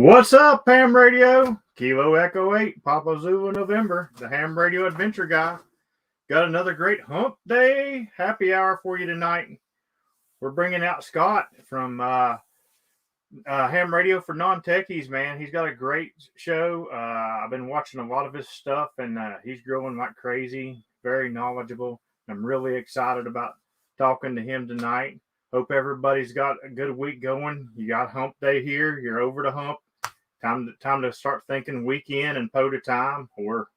What's up, Ham Radio? Kilo Echo 8, Papa Zulu November, the Ham Radio Adventure Guy. Got another great hump day happy hour for you tonight. We're bringing out Scott from Ham Radio for Non-Techies, man. He's got a great show. I've been watching a lot of his stuff, and he's growing like crazy, very knowledgeable. I'm really excited about talking to him tonight. Hope everybody's got a good week going. You got hump day here. You're over the hump. Time to start thinking weekend and POTA time, or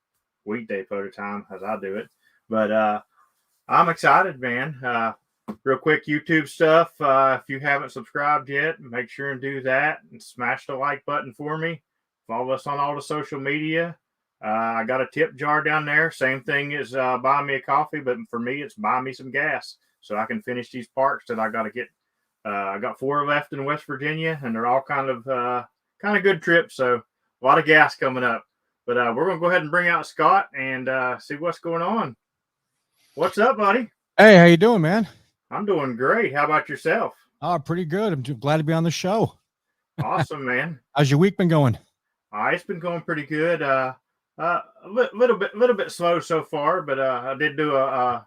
weekday POTA time as I do it. But I'm excited, man. Real quick YouTube stuff. If you haven't subscribed yet, make sure and do that and smash the like button for me. Follow us on all the social media. I got a tip jar down there. Same thing as buy me a coffee, but for me, it's buy me some gas so I can finish these parks that I got to get. I got 4 left in West Virginia, and they're all kind of good trips. So a lot of gas coming up. But we're going to go ahead and bring out Scott and see what's going on. What's up, buddy? Hey, how you doing, man? I'm doing great. How about yourself? Oh, pretty good. I'm glad to be on the show. Awesome, man. How's your week been going? It's been going pretty good. A little bit slow so far, but I did do a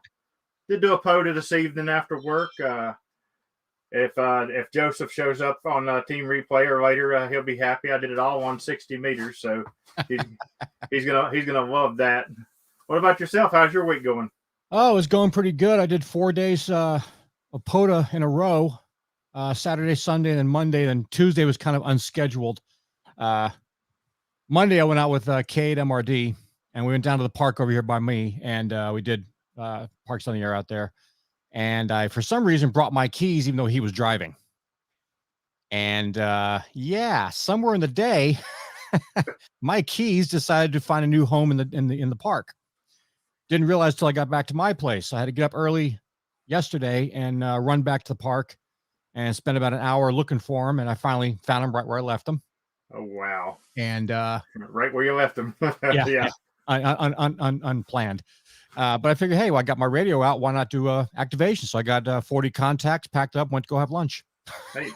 POTA this evening after work. If Joseph shows up on Team Replayer later, he'll be happy. I did it all on 60 meters, so he's gonna love that. What about yourself? How's your week going? Oh, it's going pretty good. I did 4 days of POTA in a row, Saturday, Sunday, and then Monday. And Tuesday was kind of unscheduled. Monday, I went out with Kate MRD, and we went down to the park over here by me, and we did Parks on the Air out there. And I, for some reason, brought my keys, even though he was driving. And somewhere in the day, my keys decided to find a new home in the park. Didn't realize till I got back to my place. I had to get up early yesterday and run back to the park and spend about an hour looking for them. And I finally found them right where I left them. Oh, wow. And right where you left them. yeah. Unplanned. But I figured, hey, well, I got my radio out. Why not do activation? So I got 40 contacts, packed up, went to go have lunch. Hey,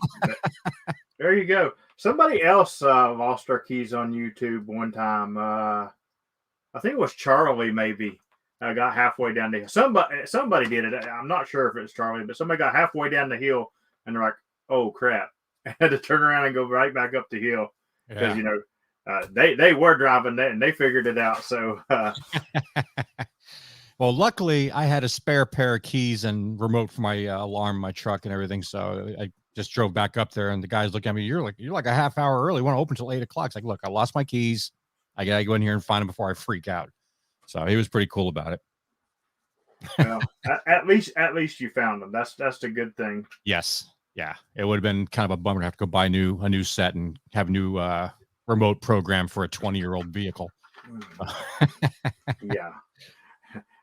there you go. Somebody else lost their keys on YouTube one time. I think it was Charlie, maybe. I got halfway down the hill. Somebody did it. I'm not sure if it's Charlie, but somebody got halfway down the hill and they're like, "Oh crap!" I had to turn around and go right back up the hill because they were driving that and they figured it out. So, well, luckily I had a spare pair of keys and remote for my alarm, my truck, and everything. So I just drove back up there, and the guys look at me. You're like a half hour early. Want to open till 8 o'clock? It's like, look, I lost my keys. I gotta go in here and find them before I freak out. So he was pretty cool about it. Well, at least you found them. That's the good thing. Yes. Yeah. It would have been kind of a bummer to have to go buy a new set and have a new remote program for a 20-year-old vehicle. Yeah.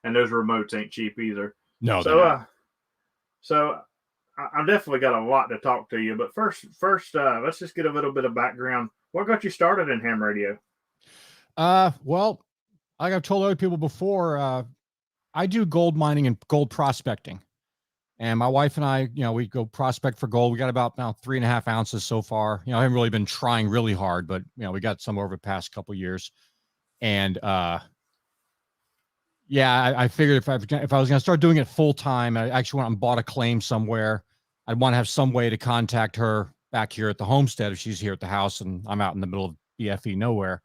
And those remotes ain't cheap either. No. So I definitely got a lot to talk to you. But first, let's just get a little bit of background. What got you started in ham radio? Well, like I've told other people before, I do gold mining and gold prospecting. And my wife and I, we go prospect for gold. We got about now 3.5 ounces so far. I haven't really been trying really hard, but we got some over the past couple of years. And I figured if I was going to start doing it full time, I actually went and bought a claim somewhere. I'd want to have some way to contact her back here at the homestead if she's here at the house and I'm out in the middle of BFE nowhere.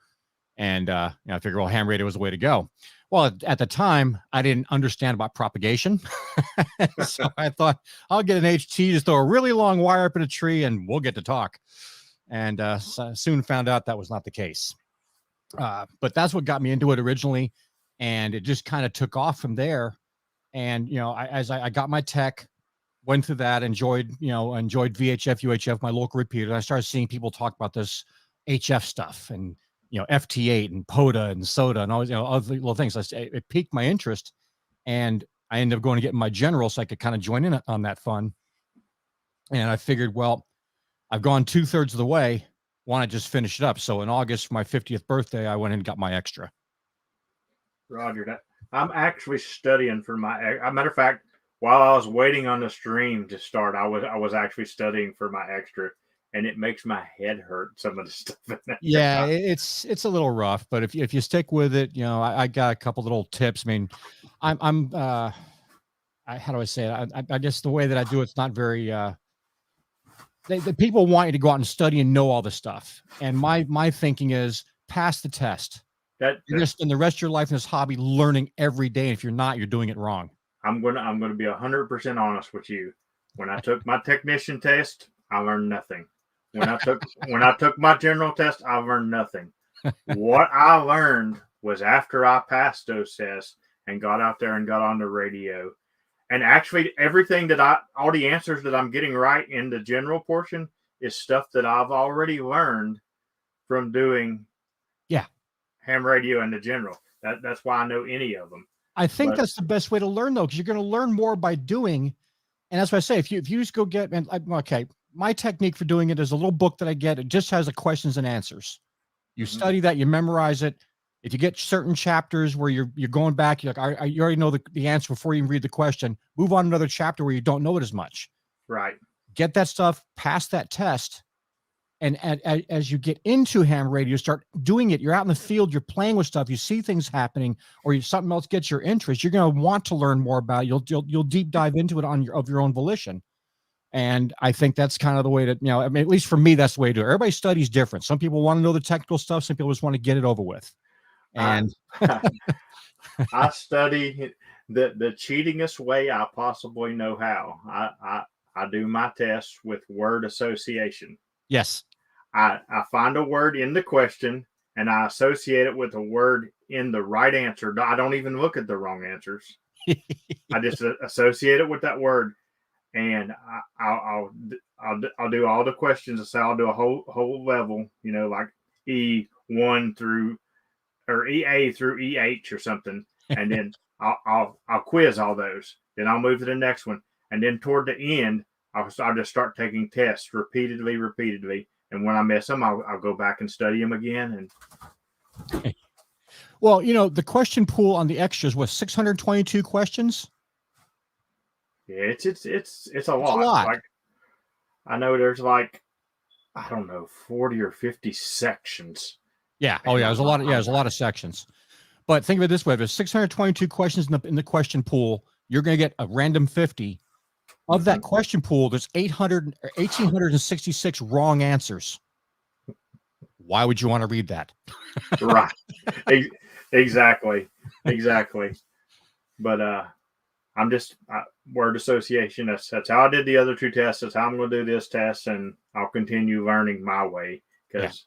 And I figured, well, ham radio was the way to go. Well, at the time, I didn't understand about propagation. So I thought, I'll get an HT, just throw a really long wire up in a tree, and we'll get to talk. And soon found out that was not the case. But that's what got me into it originally. And it just kind of took off from there. And, as I got my tech, went through that, enjoyed VHF, UHF, my local repeater. I started seeing people talk about this HF stuff and FT8 and POTA and SOTA and all these, other little things. It piqued my interest, and I ended up going to get my general so I could kind of join in on that fun. And I figured, well, I've gone 2/3 of the way. Why not just finish it up? So in August, for my 50th birthday, I went and got my extra. Roger that. I'm actually studying for my. As a matter of fact, while I was waiting on the stream to start, I was actually studying for my extra. and it makes my head hurt. Some of the stuff in there. Yeah, it's a little rough, but if you stick with it, I got a couple little tips. I mean, I'm how do I say it? I guess the way that I do it's not very. The people want you to go out and study and know all this stuff, and my thinking is pass the test. You're going to spend the rest of your life in this hobby learning every day. And if you're not, you're doing it wrong. I'm gonna be 100% honest with you. When I took my technician test, I learned nothing. When I took my general test, I learned nothing. What I learned was after I passed those tests and got out there and got on the radio. And actually everything all the answers that I'm getting right in the general portion is stuff that I've already learned from doing ham radio and the general. That's why I know any of them. I think that's the best way to learn, though, because you're going to learn more by doing. And that's what I say. If you just go get, okay, my technique for doing it is a little book that I get. It just has the questions and answers. You study that, you memorize it. If you get certain chapters where you're going back, you're like, you already know the answer before you even read the question. Move on to another chapter where you don't know it as much. Right. Get that stuff, pass that test. And as you get into ham radio, start doing it. You're out in the field, you're playing with stuff, you see things happening, or something else gets your interest. You're going to want to learn more about it. You'll deep dive into it of your own volition. And I think that's kind of the way to, I mean, at least for me, that's the way to do it. Everybody studies different. Some people want to know the technical stuff. Some people just want to get it over with. And I study the cheatingest way I possibly know how. I do my tests with word association. Yes. I find a word in the question and I associate it with a word in the right answer. I don't even look at the wrong answers. I just associate it with that word, and I'll do all the questions. So I'll do a whole level, like E1 through or EA through EH or something, and then I'll quiz all those. Then I'll move to the next one, and then toward the end, I'll just start taking tests repeatedly. And when I miss them, I'll go back and study them again. And well, the question pool on the extras was 622 questions. Yeah, it's a lot. Like, I know there's I don't know, 40 or 50 sections. Yeah. Oh yeah, there's a lot. There's a lot of sections. But think of it this way: there's 622 questions in the question pool. You're going to get a random 50. Of that question pool, there's 1,866 wrong answers. Why would you want to read that? Right. Exactly. But I'm just word association. That's how I did the other two tests. That's how I'm going to do this test, and I'll continue learning my way because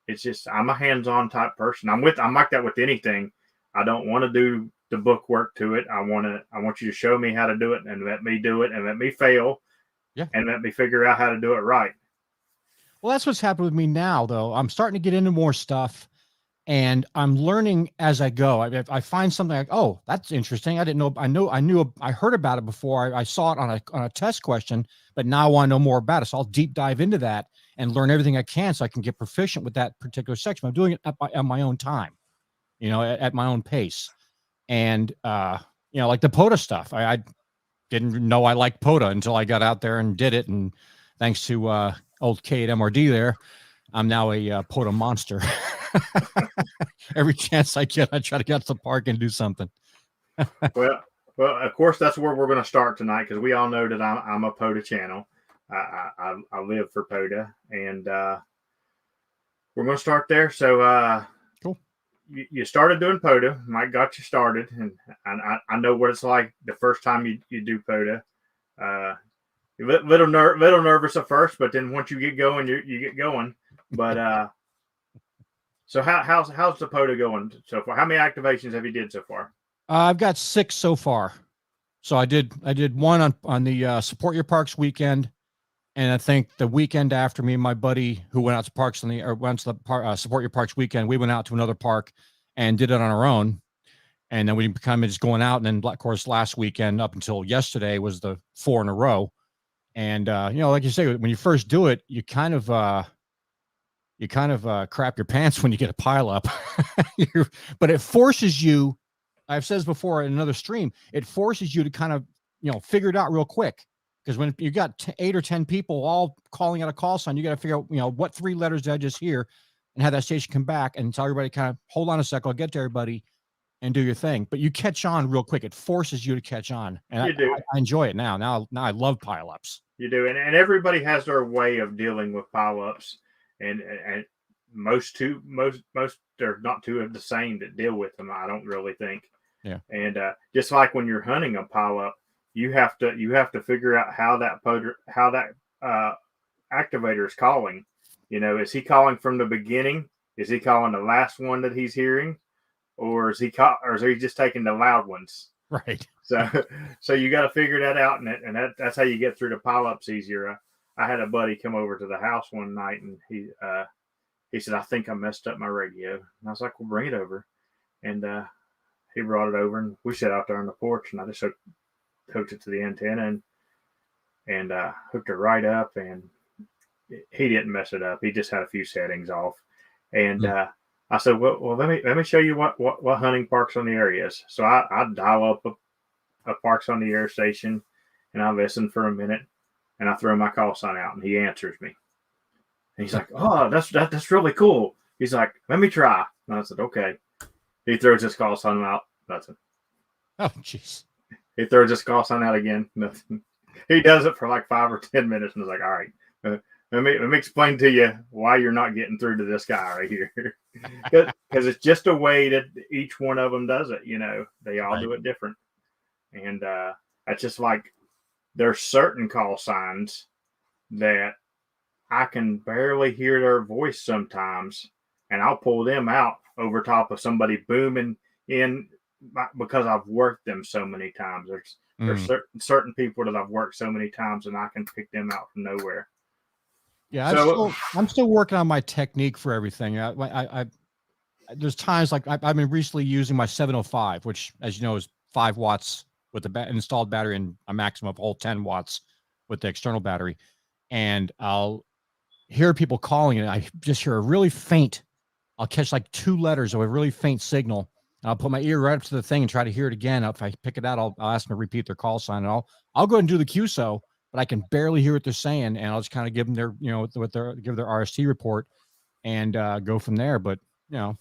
it's just I'm a hands-on type person. I'm like that with anything. I don't want to do the book work to it. I want you to show me how to do it and let me do it and let me fail. Yeah. And let me figure out how to do it right. Well, that's what's happened with me now, though. I'm starting to get into more stuff and I'm learning as I go. I find something like, oh, that's interesting. I didn't know. I heard about it before. I saw it on a test question, but now I want to know more about it. So I'll deep dive into that and learn everything I can so I can get proficient with that particular section. I'm doing it at my own time, at my own pace. And, like the POTA stuff, I didn't know I liked POTA until I got out there and did it. And thanks to old Kate MRD there, I'm now a POTA monster. Every chance I get, I try to get to the park and do something. well, of course, that's where we're going to start tonight because we all know that I'm a POTA channel. I live for POTA, and we're going to start there. So, cool. You started doing POTA. Mike got you started, and I know what it's like the first time you do POTA. Little nervous at first, but then once you get going, you get going. But so how's the POTA going so far? How many activations have you did so far? I've got 6 so far. So I did one on the Support Your Parks weekend, and I think the weekend after, me and my buddy who went out to parks went to the Support Your Parks weekend, we went out to another park and did it on our own. And then we kind of just going out. And then, of course, last weekend up until yesterday was the 4 in a row. And, like you say, when you first do it, you kind of crap your pants when you get a pile up, but it forces you. I've said this before in another stream. It forces you to kind of, figure it out real quick. Because when you got 8 or 10 people all calling out a call sign, you got to figure out, what 3 letters did I just hear, and have that station come back and tell everybody, kind of, hold on a sec, I'll get to everybody, and do your thing. But you catch on real quick. It forces you to catch on, and You do. I enjoy it now. Now I love pileups. You do, and everybody has their way of dealing with pileups, and most they're not two of the same that deal with them. I don't really think. Yeah. And just like when you're hunting a pileup, you have to figure out how that activator is calling. Is he calling from the beginning? Is he calling the last one that he's hearing, or is he just taking the loud ones? Right. So you got to figure that out, and that's how you get through the pileups easier. I had a buddy come over to the house one night, and he said, "I think I messed up my radio." And I was like, "Well, bring it over." And he brought it over, and we sat out there on the porch, and I just hooked it to the antenna and hooked it right up, and he didn't mess it up. He just had a few settings off, and I said, "Well, let me show you what hunting parks on the area is." So I dial up a parks on the air station, and I listen for a minute, and I throw my call sign out, and he answers me. And he's like, "Oh, that's really cool." He's like, "Let me try." And I said, "Okay." He throws his call sign out. Nothing. Oh, jeez. He throws his call sign out again. Nothing. He does it for like 5 or 10 minutes, and is like, "All right, let me explain to you why you're not getting through to this guy right here." Because it's just a way that each one of them does it. They all do it different. And that's just like, there's certain call signs that I can barely hear their voice sometimes, and I'll pull them out over top of somebody booming in, because I've worked them so many times. There's certain people that I've worked so many times, and I can pick them out from nowhere. Yeah, I'm still working on my technique for everything. There's times like I've been recently using my 705, which, as you know, is 5 watts with the installed battery and a maximum of whole 10 watts with the external battery. And I'll hear people calling, and I just hear a really faint, I'll catch like 2 letters of a really faint signal. And I'll put my ear right up to the thing and try to hear it again. If I pick it out, I'll ask them to repeat their call sign, and I'll go ahead and do the QSO, but I can barely hear what they're saying. And I'll just kind of give them their, give their RST report and go from there. But, yeah.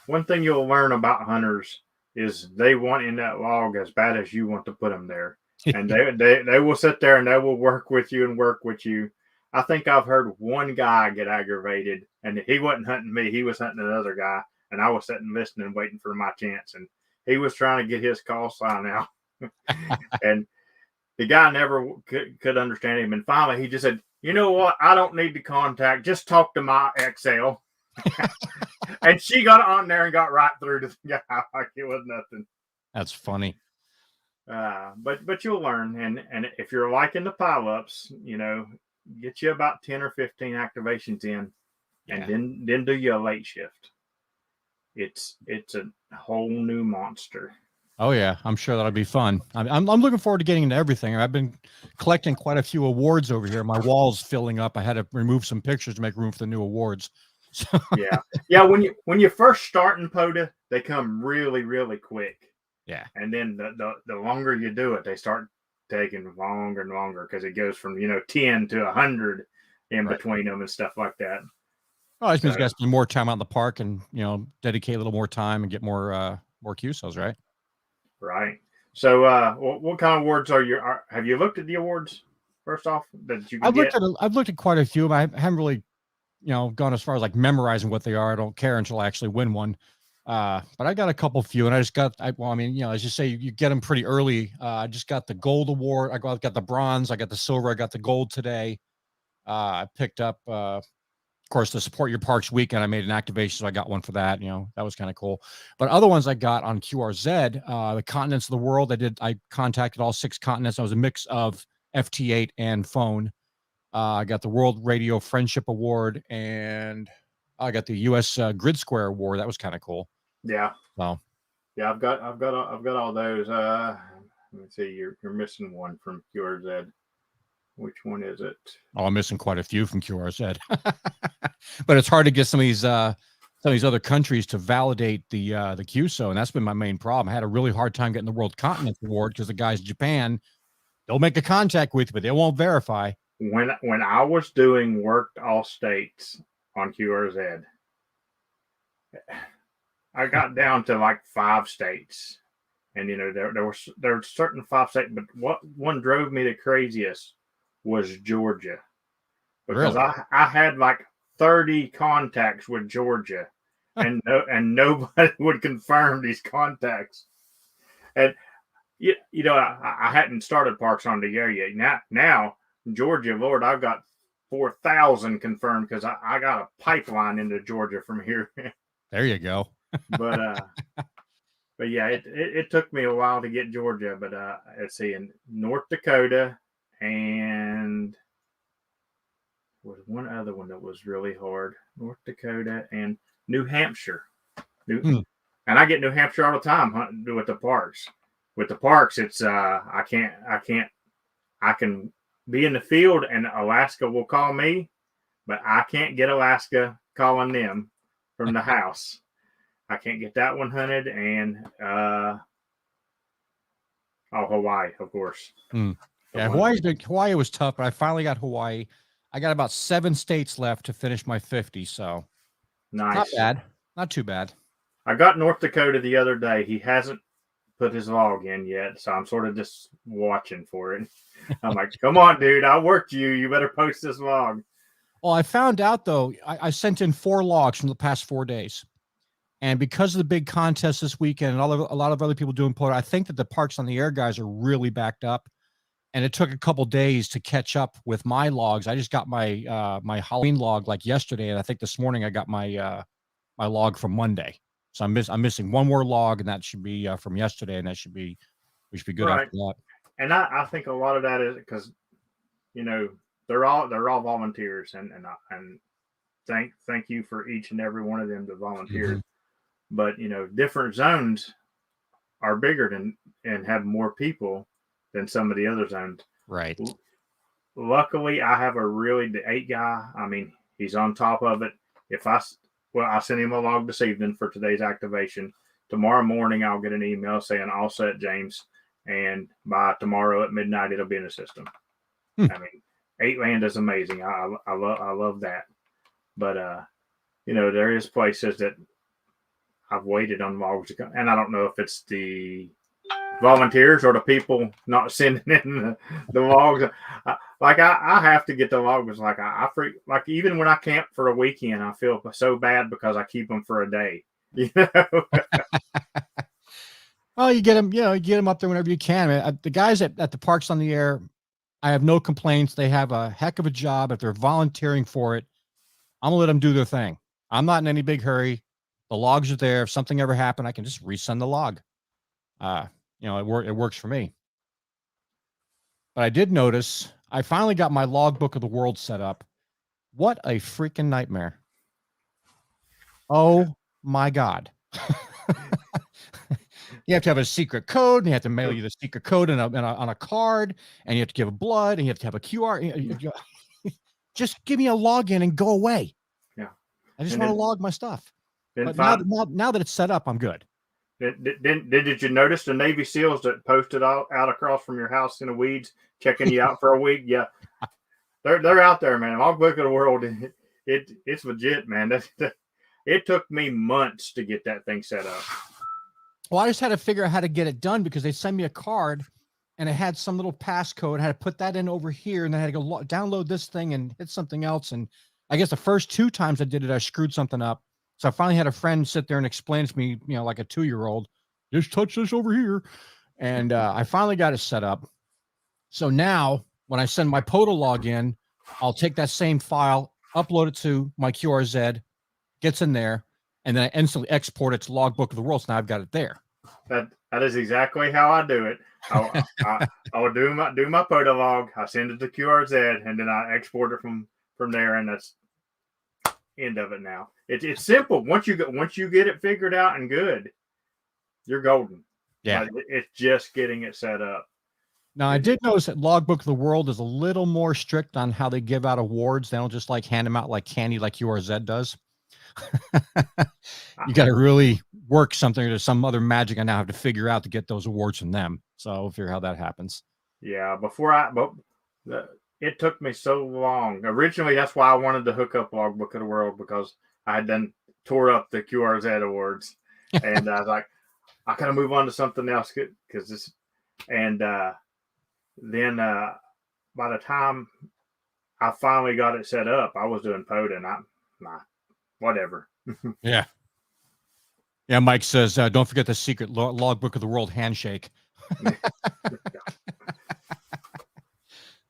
One thing you'll learn about hunters is they want in that log as bad as you want to put them there. And they will sit there and they will work with you. I think I've heard one guy get aggravated, and he wasn't hunting me. He was hunting another guy, and I was sitting listening, waiting for my chance. And he was trying to get his call sign out. And the guy never could understand him. And finally, he just said, "You know what? I don't need to contact. Just talk to my XL." And she got on there and got right through to the guy like it was nothing. That's funny. But you'll learn. And if you're liking the pileups, get you about 10 or 15 activations in, and then do you a late shift. It's a whole new monster. Oh yeah, I'm sure that'll be fun. I'm looking forward to getting into everything. I've been collecting quite a few awards over here. My wall's filling up. I had to remove some pictures to make room for the new awards. So. Yeah. When you first start in POTA, they come really, really quick. Yeah. And then the longer you do it, they start taking longer and longer, because it goes from 10 to 100 in between them and stuff like that. Oh, I just means you guys spend more time out in the park and dedicate a little more time and get more QSOs, right? Right. So, what kind of awards have you looked at the awards first off that you can get? I've looked at quite a few. I haven't really, gone as far as like memorizing what they are. I don't care until I actually win one. But I got a couple few, and I just got, as you say, you get them pretty early. I just got the gold award. I got the bronze. I got the silver. I got the gold today. I picked up, of course, the Support Your Parks weekend. I made an activation, so I got one for that. That was kind of cool. But other ones I got on QRZ, the continents of the world. I contacted all 6 continents. I was a mix of FT8 and phone. I got the World Radio Friendship Award, and I got the U.S. Grid Square Award. That was kind of cool. Yeah. So. Yeah, I've got all those. Let me see. You're missing one from QRZ. Which one is it? Oh, I'm missing quite a few from QRZ. But it's hard to get some of these some of these other countries to validate the QSO, and that's been my main problem. I had a really hard time getting the World Continent Award because the guys in Japan, they'll make a contact with you, but they won't verify. When I was doing worked all states on QRZ, I got down to like 5 states, and there were certain 5 states, but what one drove me the craziest was Georgia, because Really? I had like 30 contacts with Georgia, and nobody would confirm these contacts, and I hadn't started Parks on the Air yet. Now Georgia, Lord, I've got 4,000 confirmed because I got a pipeline into Georgia from here. There you go. but yeah, it took me a while to get Georgia, but let's see, in North Dakota, and there was one other one that was really hard. North Dakota and New Hampshire. And I get New Hampshire all the time with the parks. With the parks, it's I can be in the field and Alaska will call me, but I can't get Alaska calling them from the house. I can't get that one hunted, and Hawaii, of course. Yeah, Hawaii was tough, but I finally got Hawaii. I got about 7 states left to finish my 50, so nice. Not bad. Not too bad. I got North Dakota the other day. He hasn't put his log in yet, so I'm sort of just watching for it. I'm like, come on, dude, I worked you. You better post this log. Well, I found out, though, I sent in 4 logs from the past 4 days. And because of the big contest this weekend and a lot of other people doing photo, I think that the Parks on the Air guys are really backed up. And it took a couple days to catch up with my logs. I just got my my Halloween log like yesterday, and I think this morning I got my my log from Monday. So I'm missing one more log, and that should be from yesterday, and we should be good right. after that. And I think a lot of that is because they're all volunteers, and thank you for each and every one of them that volunteered. Mm-hmm. But different zones are bigger and have more people than some of the other zones. Right. Luckily, I have the 8 guy. I mean, he's on top of it. I sent him a log this evening for today's activation. Tomorrow morning, I'll get an email saying all set, James. And by tomorrow at midnight, it'll be in the system. I mean, 8 land is amazing. I love that. But, there is places that I've waited on logs to come. And I don't know if it's the volunteers or the people not sending in the logs. I have to get the logs. Like even when I camp for a weekend, I feel so bad because I keep them for a day. Well, you get them. You get them up there whenever you can. The guys at the Parks on the Air, I have no complaints. They have a heck of a job. If they're volunteering for it, I'm gonna let them do their thing. I'm not in any big hurry. The logs are there. If something ever happened, I can just resend the log. It works for me. But I did notice I finally got my logbook of the world set up. What a freaking nightmare. Oh my God. You have to have a secret code, and you have to mail you the secret code on a card, and you have to give a blood, and you have to have a QR. Just give me a login and go away. Yeah. I just want to log my stuff. But now that it's set up, I'm good. Did you notice the Navy SEALs that posted out across from your house in the weeds, checking you out for a week? Yeah, they're out there, man. Logbook of the world, it's legit, man. It took me months to get that thing set up. Well, I just had to figure out how to get it done because they sent me a card, and it had some little passcode. I had to put that in over here, and then I had to go download this thing and hit something else. And I guess the first 2 times I did it, I screwed something up. So I finally had a friend sit there and explain to me, like a 2-year-old, just touch this over here. And I finally got it set up. So now when I send my POTA log in, I'll take that same file, upload it to my QRZ, gets in there, and then I instantly export it to Logbook of the World. So now I've got it there. That is exactly how I do it. I'll do my POTA log. I send it to QRZ, and then I export it from there, and that's end of it. Now it's simple. Once you get it figured out and good, you're golden. Yeah, it's just getting it set up. Now I did notice that Logbook of the World is a little more strict on how they give out awards. They don't just hand them out like candy like QRZ does. You got to really work something or some other magic I now have to figure out to get those awards from them. So we'll figure how that happens. Yeah, it took me so long. Originally, that's why I wanted to hook up Logbook of the World, because I had done tore up the QRZ awards, and I was like, I gotta move on to something else because this, and then by the time I finally got it set up, I was doing POTA, and whatever. Yeah. Yeah, Mike says, don't forget the secret Logbook of the World handshake.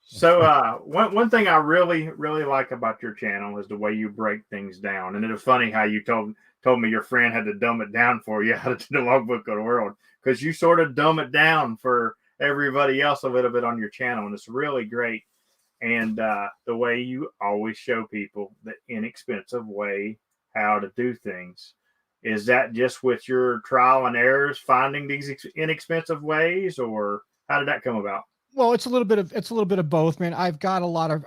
So one thing I really like about your channel is the way you break things down. And it was funny how you told me your friend had to dumb it down for you how to do the Logbook of the World, because you sort of dumb it down for everybody else a little bit on your channel, and it's really great. And the way you always show people the inexpensive way how to do things. Is that just with your trial and errors finding these inexpensive ways, or how did that come about? Well, it's a little bit of both, man. I've got a lot of.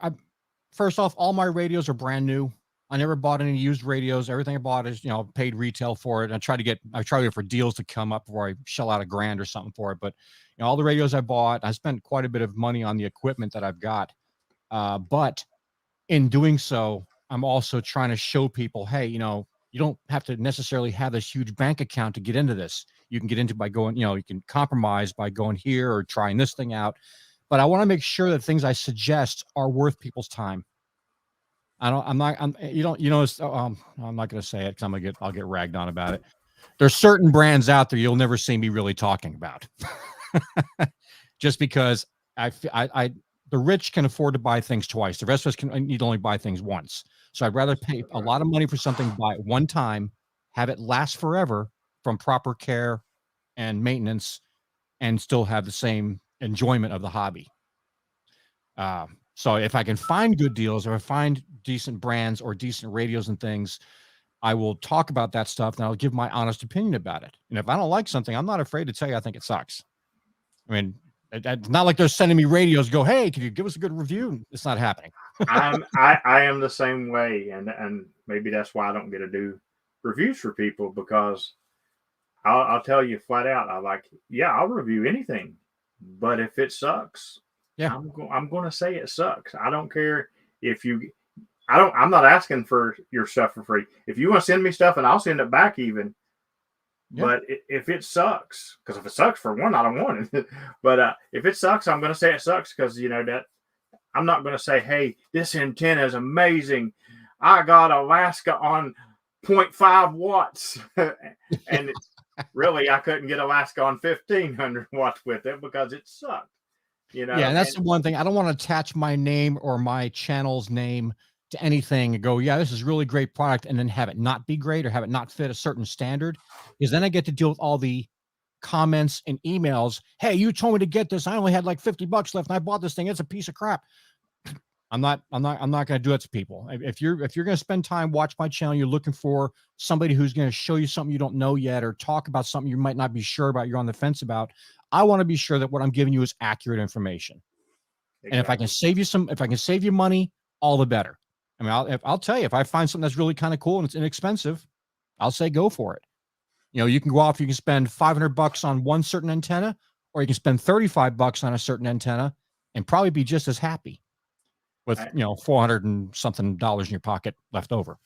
First off, all my radios are brand new. I never bought any used radios. Everything I bought is, paid retail for it. I try to wait for deals to come up before I shell out $1,000 or something for it. But all the radios I bought, I spent quite a bit of money on the equipment that I've got. But in doing so, I'm also trying to show people, hey, you don't have to necessarily have this huge bank account to get into this. You can get into by going, you can compromise by going here or trying this thing out. But I want to make sure that things I suggest are worth people's time. I'm not going to say it because I'll get ragged on about it. There's certain brands out there you'll never see me really talking about, just because the rich can afford to buy things twice. The rest of us need to only buy things once. So I'd rather pay a lot of money for something, buy it one time, have it last forever from proper care and maintenance, and still have the same enjoyment of the hobby. So if I can find good deals, or I find decent brands or decent radios and things, I will talk about that stuff, and I'll give my honest opinion about it. And if I don't like something, I'm not afraid to tell you I think it sucks. I mean, it's not like they're sending me radios, go, hey, can you give us a good review? It's not happening. I am the same way, and maybe that's why I don't get to do reviews for people, because I'll tell you flat out, I'll review anything, but if it sucks, yeah, I'm going to say it sucks. I don't care if I'm not asking for your stuff for free. If you want to send me stuff, and I'll send it back even. Yeah. But if it sucks, because if it sucks, for one, I don't want it. But if it sucks, I'm going to say it sucks, because that I'm not going to say, hey, this antenna is amazing. I got Alaska on 0.5 watts. And really, I couldn't get Alaska on 1,500 watts with it because it sucked. Yeah, and that's the one thing. I don't want to attach my name or my channel's name to anything and go, yeah, this is really great product, and then have it not be great or have it not fit a certain standard, because then I get to deal with all the comments and emails. Hey, you told me to get this. I only had like $50 left, and I bought this thing. It's a piece of crap. I'm not going to do that to people. If you're going to spend time, watch my channel, you're looking for somebody who's going to show you something you don't know yet, or talk about something you might not be sure about, you're on the fence about. I want to be sure that what I'm giving you is accurate information. Exactly. And if I can save you money, all the better. I mean, I'll tell you, if I find something that's really kind of cool and it's inexpensive, I'll say go for it. You can go off, you can spend $500 on one certain antenna, or you can spend $35 on a certain antenna and probably be just as happy with, $400 and something in your pocket left over.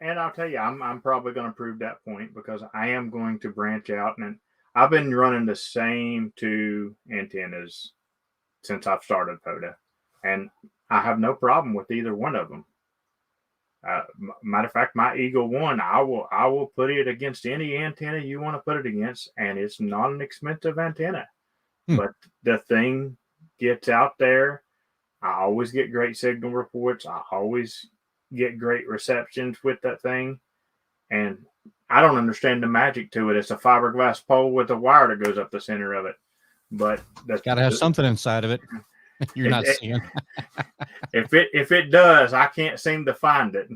And I'll tell you, I'm probably going to prove that point, because I am going to branch out, and I've been running the same 2 antennas since I've started POTA, and I have no problem with either one of them. Matter of fact, my Eagle One, I will put it against any antenna you want to put it against, and it's not an expensive antenna. But the thing gets out there. I always get great signal reports. I always get great receptions with that thing, and I don't understand the magic to it. It's a fiberglass pole with a wire that goes up the center of it, but that's got to have something inside of it. You're not seeing. If it does, I can't seem to find it,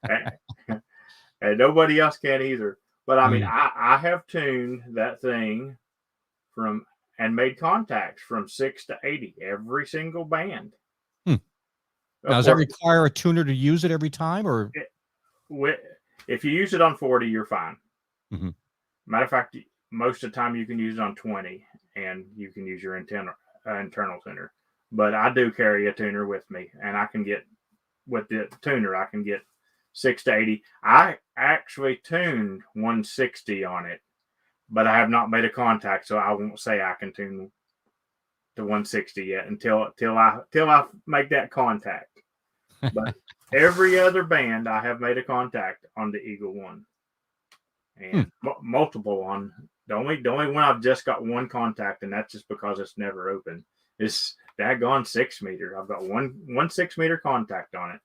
and nobody else can either. But I mean, I have tuned that thing and made contacts from 6 to 80, every single band. Now, does that require a tuner to use it every time, or? if you use it on 40, you're fine. Mm-hmm. Matter of fact, most of the time you can use it on 20, and you can use your internal tuner. But I do carry a tuner with me, and I can get with the tuner, I can get 6 to 80. I actually tuned 160 on it, but I have not made a contact, so I won't say I can tune to 160 yet until I make that contact. But every other band I have made a contact on the Eagle One, and multiple on the only one I've just got one contact, and that's just because it's never open. It's daggone 6 meter. I've got one 6 meter contact on it.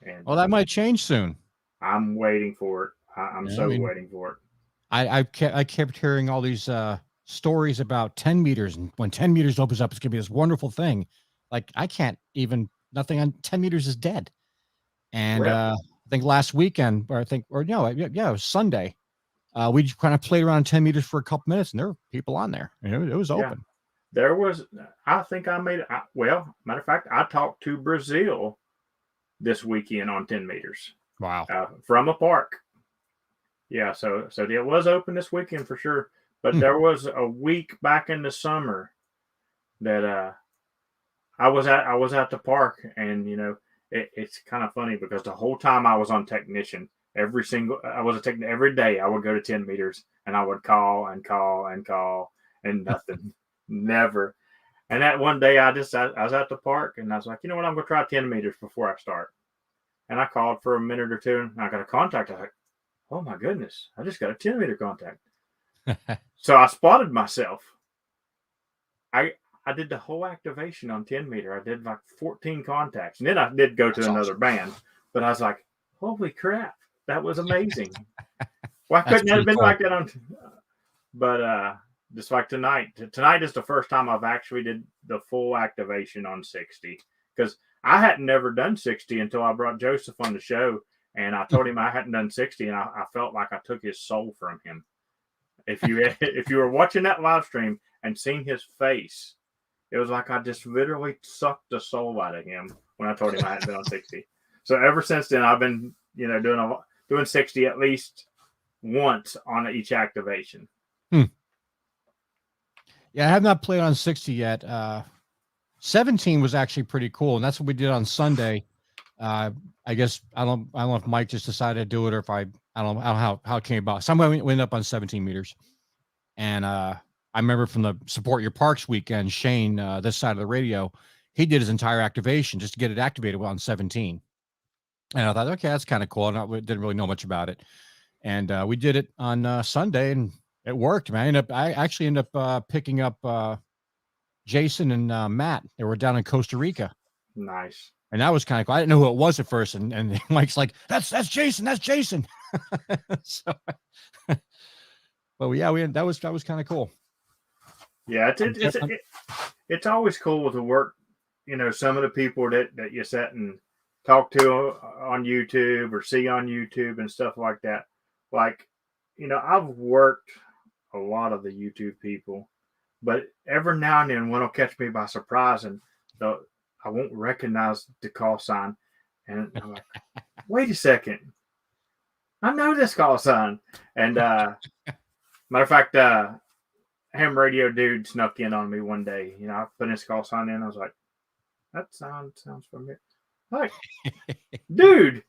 And well, that might change soon. I'm waiting for it. I'm waiting for it. I kept hearing all these stories about 10 meters, and when 10 meters opens up, it's gonna be this wonderful thing. Like I can't even nothing on 10 meters is dead. And I think last weekend, it was Sunday. We kind of played around 10 meters for a couple minutes, and there were people on there. It was open. There was, I think I made it. Well, matter of fact, I talked to Brazil this weekend on 10 meters. Wow. From a park. Yeah, so it was open this weekend for sure. But there was a week back in the summer that I was at the park, and it's kind of funny because the whole time I was on technician, I was a technician every day. I would go to 10 meters, and I would call and call and call, and nothing, never. And that one day I was at the park, and I was like, you know what, I'm gonna try 10 meters before I start. And I called for a minute or two, and I got a contact. I was like, oh my goodness, I just got a 10 meter contact. So I spotted myself. I did the whole activation on 10 meter. I did like 14 contacts. And then I did go to another band. But I was like, holy crap, that was amazing. Why couldn't it have been like that on? But just like tonight. Tonight is the first time I've actually did the full activation on 60. Because I hadn't never done 60 until I brought Joseph on the show. And I told him I hadn't done 60. And I felt like I took his soul from him. If you were watching that live stream and seeing his face, it was like I just literally sucked the soul out of him when I told him I hadn't been on 60. So ever since then, I've been, doing 60 at least once on each activation. Yeah, I have not played on 60 yet. 17 was actually pretty cool, and that's what we did on Sunday. I guess I don't know if Mike just decided to do it, or if I don't know how it came about. Somehow we ended up on 17 meters, and I remember from the Support Your Parks weekend, Shane, this side of the radio, he did his entire activation just to get it activated on 17. And I thought, okay, that's kind of cool. And I didn't really know much about it. And we did it on Sunday, and it worked, man. I actually ended up picking up Jason and Matt. They were down in Costa Rica. Nice. And that was kind of cool. I didn't know who it was at first. And Mike's like, that's Jason. That's Jason. So, but yeah, that was kind of cool. Yeah, it's always cool to work. Some of the people that you sit and talk to on YouTube or see on YouTube and stuff like that. Like, I've worked a lot of the YouTube people, but every now and then one will catch me by surprise, and I won't recognize the call sign, and I'm like, wait a second, I know this call sign. And matter of fact, ham radio dude snuck in on me one day. I put his call sign in. I was like, that sounds familiar. Like, dude.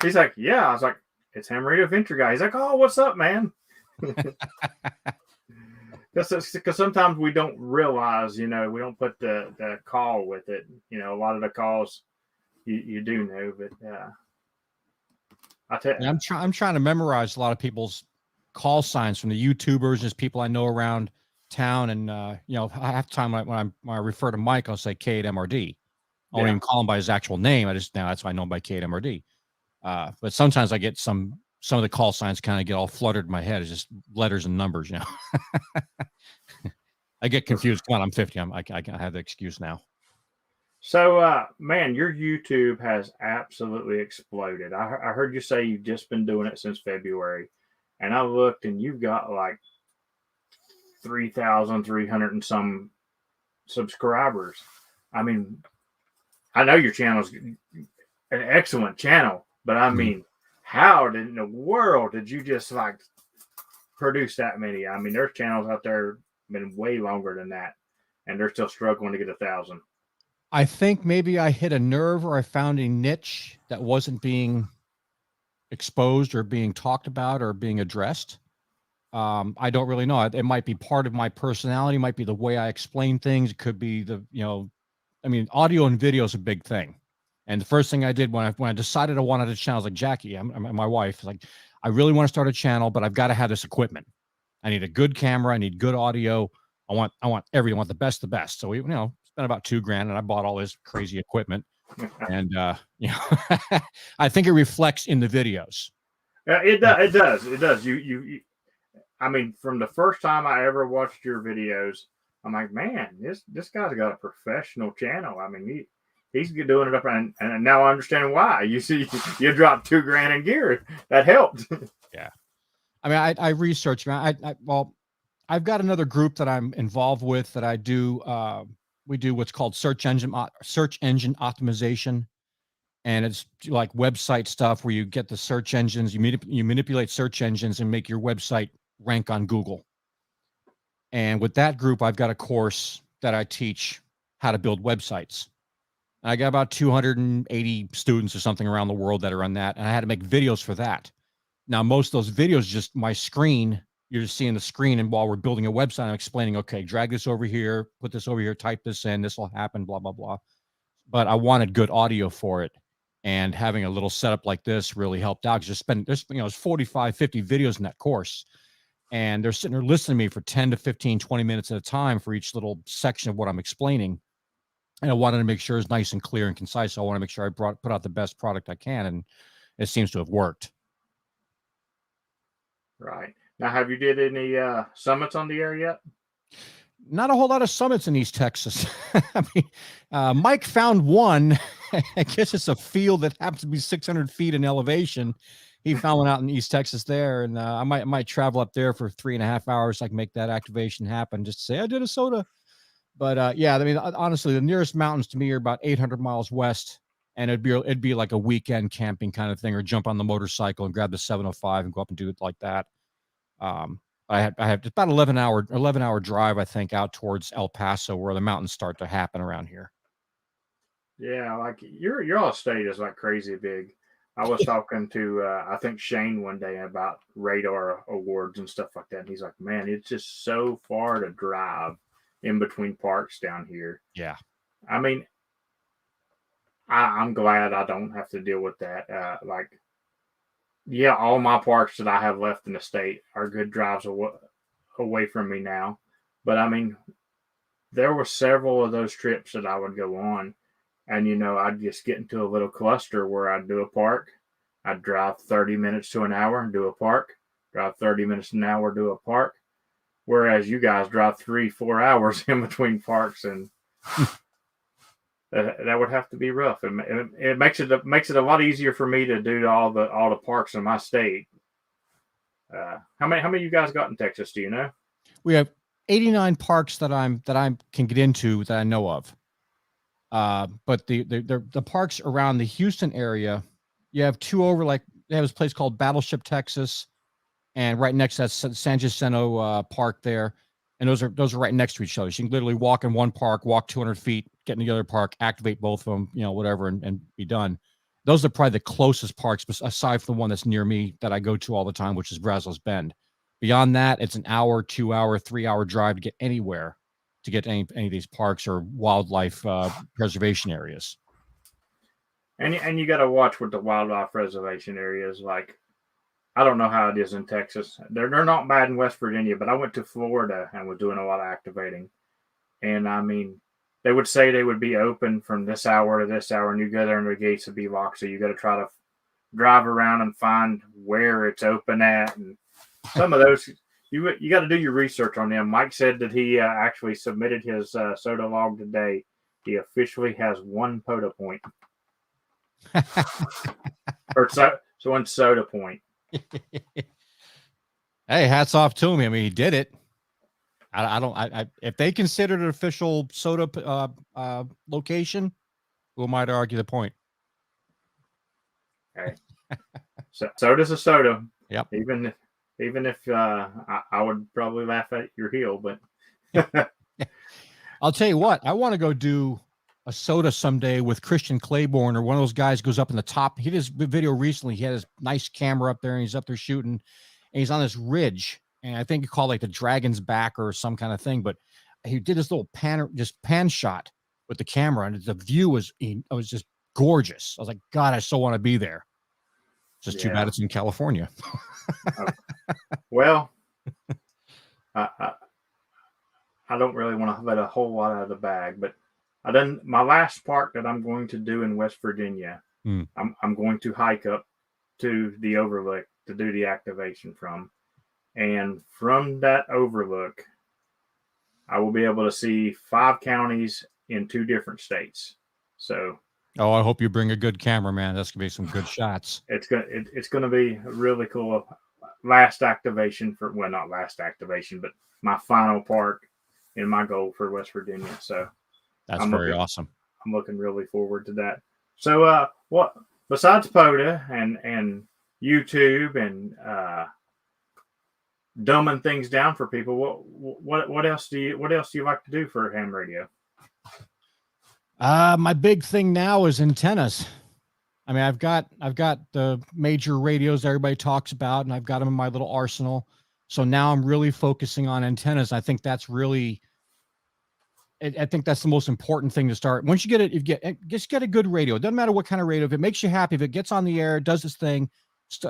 He's like, yeah. I was like, it's ham radio adventure guy. He's like, oh, what's up, man? Because sometimes we don't realize, we don't put the call with it. A lot of the calls you do know, but I tell you, I'm trying to memorize a lot of people's call signs from the YouTubers, just people I know around town. And half the time when I refer to Mike, I'll say K at MRD. I won't even call him by his actual name. That's why I know him by K at MRD. But sometimes I get some of the call signs kind of get all fluttered in my head. It's just letters and numbers, I get confused. Come on, I'm 50. I have the excuse now. So, man, your YouTube has absolutely exploded. I heard you say you've just been doing it since February, and I looked, and you've got like 3,300 and some subscribers. I mean, I know your channel's an excellent channel, But I mean, how in the world did you just like produce that many? I mean, there's channels out there been way longer than that, and they're still struggling to get 1,000. I think maybe I hit a nerve or I found a niche that wasn't being exposed or being talked about or being addressed. I don't really know. It might be part of my personality, might be the way I explain things. It could be I mean, audio and video is a big thing. And the first thing I did when I decided I wanted a channel, I was like, Jackie, my wife, like, I really want to start a channel, but I've got to have this equipment. I need a good camera. I need good audio. I want everything. I want the best, the best. So we, spent about $2,000 and I bought all this crazy equipment. And, I think it reflects in the videos. It does. It does. It does. I mean, from the first time I ever watched your videos, I'm like, man, this guy's got a professional channel. I mean, he's doing it up, and now I understand why. You see, you dropped $2,000 in gear. That helped. Yeah. I mean, I researched. Well, I've got another group that I'm involved with that I do. We do what's called search engine optimization, and it's like website stuff where you get the search engines, you manipulate search engines and make your website rank on Google. And with that group, I've got a course that I teach how to build websites. And I got about 280 students or something around the world that are on that, and I had to make videos for that. Now, most of those videos, just my screen, you're just seeing the screen, and while we're building a website, I'm explaining, okay, drag this over here, put this over here, type this in, this will happen, blah, blah, blah. But I wanted good audio for it. And having a little setup like this really helped out. Just there's 45, 50 videos in that course. And they're sitting there listening to me for 10 to 15, 20 minutes at a time for each little section of what I'm explaining. And I wanted to make sure it's nice and clear and concise. So I want to make sure I put out the best product I can. And it seems to have worked. Right. Now, have you did any summits on the air yet? Not a whole lot of summits in East Texas. I mean, Mike found one. I guess it's a field that happens to be 600 feet in elevation. He found one out in East Texas there, and I might travel up there for 3.5 hours. So I can make that activation happen. Just to say I did a soda. But yeah, I mean, honestly, the nearest mountains to me are about 800 miles west, and it'd be like a weekend camping kind of thing, or jump on the motorcycle and grab the 705 and go up and do it like that. I have about 11-hour drive, I think, out towards El Paso, where the mountains start to happen around here. Yeah, like your all state is like crazy big. I was talking to I think Shane one day about radar awards and stuff like that, and he's like, "Man, it's just so far to drive in between parks down here." Yeah, I mean, I'm glad I don't have to deal with that. Yeah, all my parks that I have left in the state are good drives away from me now. But I mean, there were several of those trips that I would go on, and I'd just get into a little cluster where I'd do a park. I'd drive 30 minutes to an hour and do a park, drive 30 minutes an hour, do a park. Whereas you guys drive 3-4 hours in between parks, and that would have to be rough. It makes it a lot easier for me to do all the parks in my state. How many of you guys got in Texas? Do you know? we have 89 parks that I can get into that I know of. But the parks around the Houston area, you have two over. Like they have this place called Battleship, Texas, and right next to that San Jacinto Park there. And those are right next to each other. So you can literally walk in one park, walk 200 feet, get in the other park, activate both of them, whatever, and be done. Those are probably the closest parks, aside from the one that's near me that I go to all the time, which is Brazos Bend. Beyond that, it's an hour, 2-hour, 3-hour drive to get anywhere, to get to any of these parks or wildlife preservation areas. And you got to watch with the wildlife preservation areas. Like, I don't know how it is in Texas. They're not bad in West Virginia, but I went to Florida and was doing a lot of activating. And I mean, they would say they would be open from this hour to this hour, and you go there and the gates would be locked. So you got to try to drive around and find where it's open at. And some of those, you got to do your research on them. Mike said that he actually submitted his soda log today. He officially has one POTA point. Or one soda point. Hey, hats off to him. I mean, he did it. I if they considered an official soda location, who might argue the point? Hey, So, soda's a soda. Yep. Even if I would probably laugh at your heel, but I'll tell you what, I want to go do a soda someday with Christian Claiborne or one of those guys goes up in the top. He did his video recently. He had his nice camera up there and he's up there shooting and he's on this ridge. And I think he called like the Dragon's Back or some kind of thing, but he did this little pan shot with the camera and the view was just gorgeous. I was like, God, I so want to be there. It's just too bad it's in California. Well, I don't really want to let a whole lot out of the bag, but my last park that I'm going to do in West Virginia. I'm going to hike up to the overlook to do the activation from, and from that overlook, I will be able to see 5 counties in 2 different states. So, I hope you bring a good cameraman. That's gonna be some good shots. It's gonna be really cool. Last activation not last activation, but my final park in my goal for West Virginia. So that's awesome. I'm looking really forward to that. So what besides POTA and YouTube and dumbing things down for people, what else do you like to do for ham radio? My big thing now is antennas. I mean, I've got the major radios that everybody talks about, and I've got them in my little arsenal. So now I'm really focusing on antennas. I think that's really, I think that's the most important thing to start. Once you get it, just get a good radio. It doesn't matter what kind of radio. If it makes you happy, if it gets on the air, does its thing,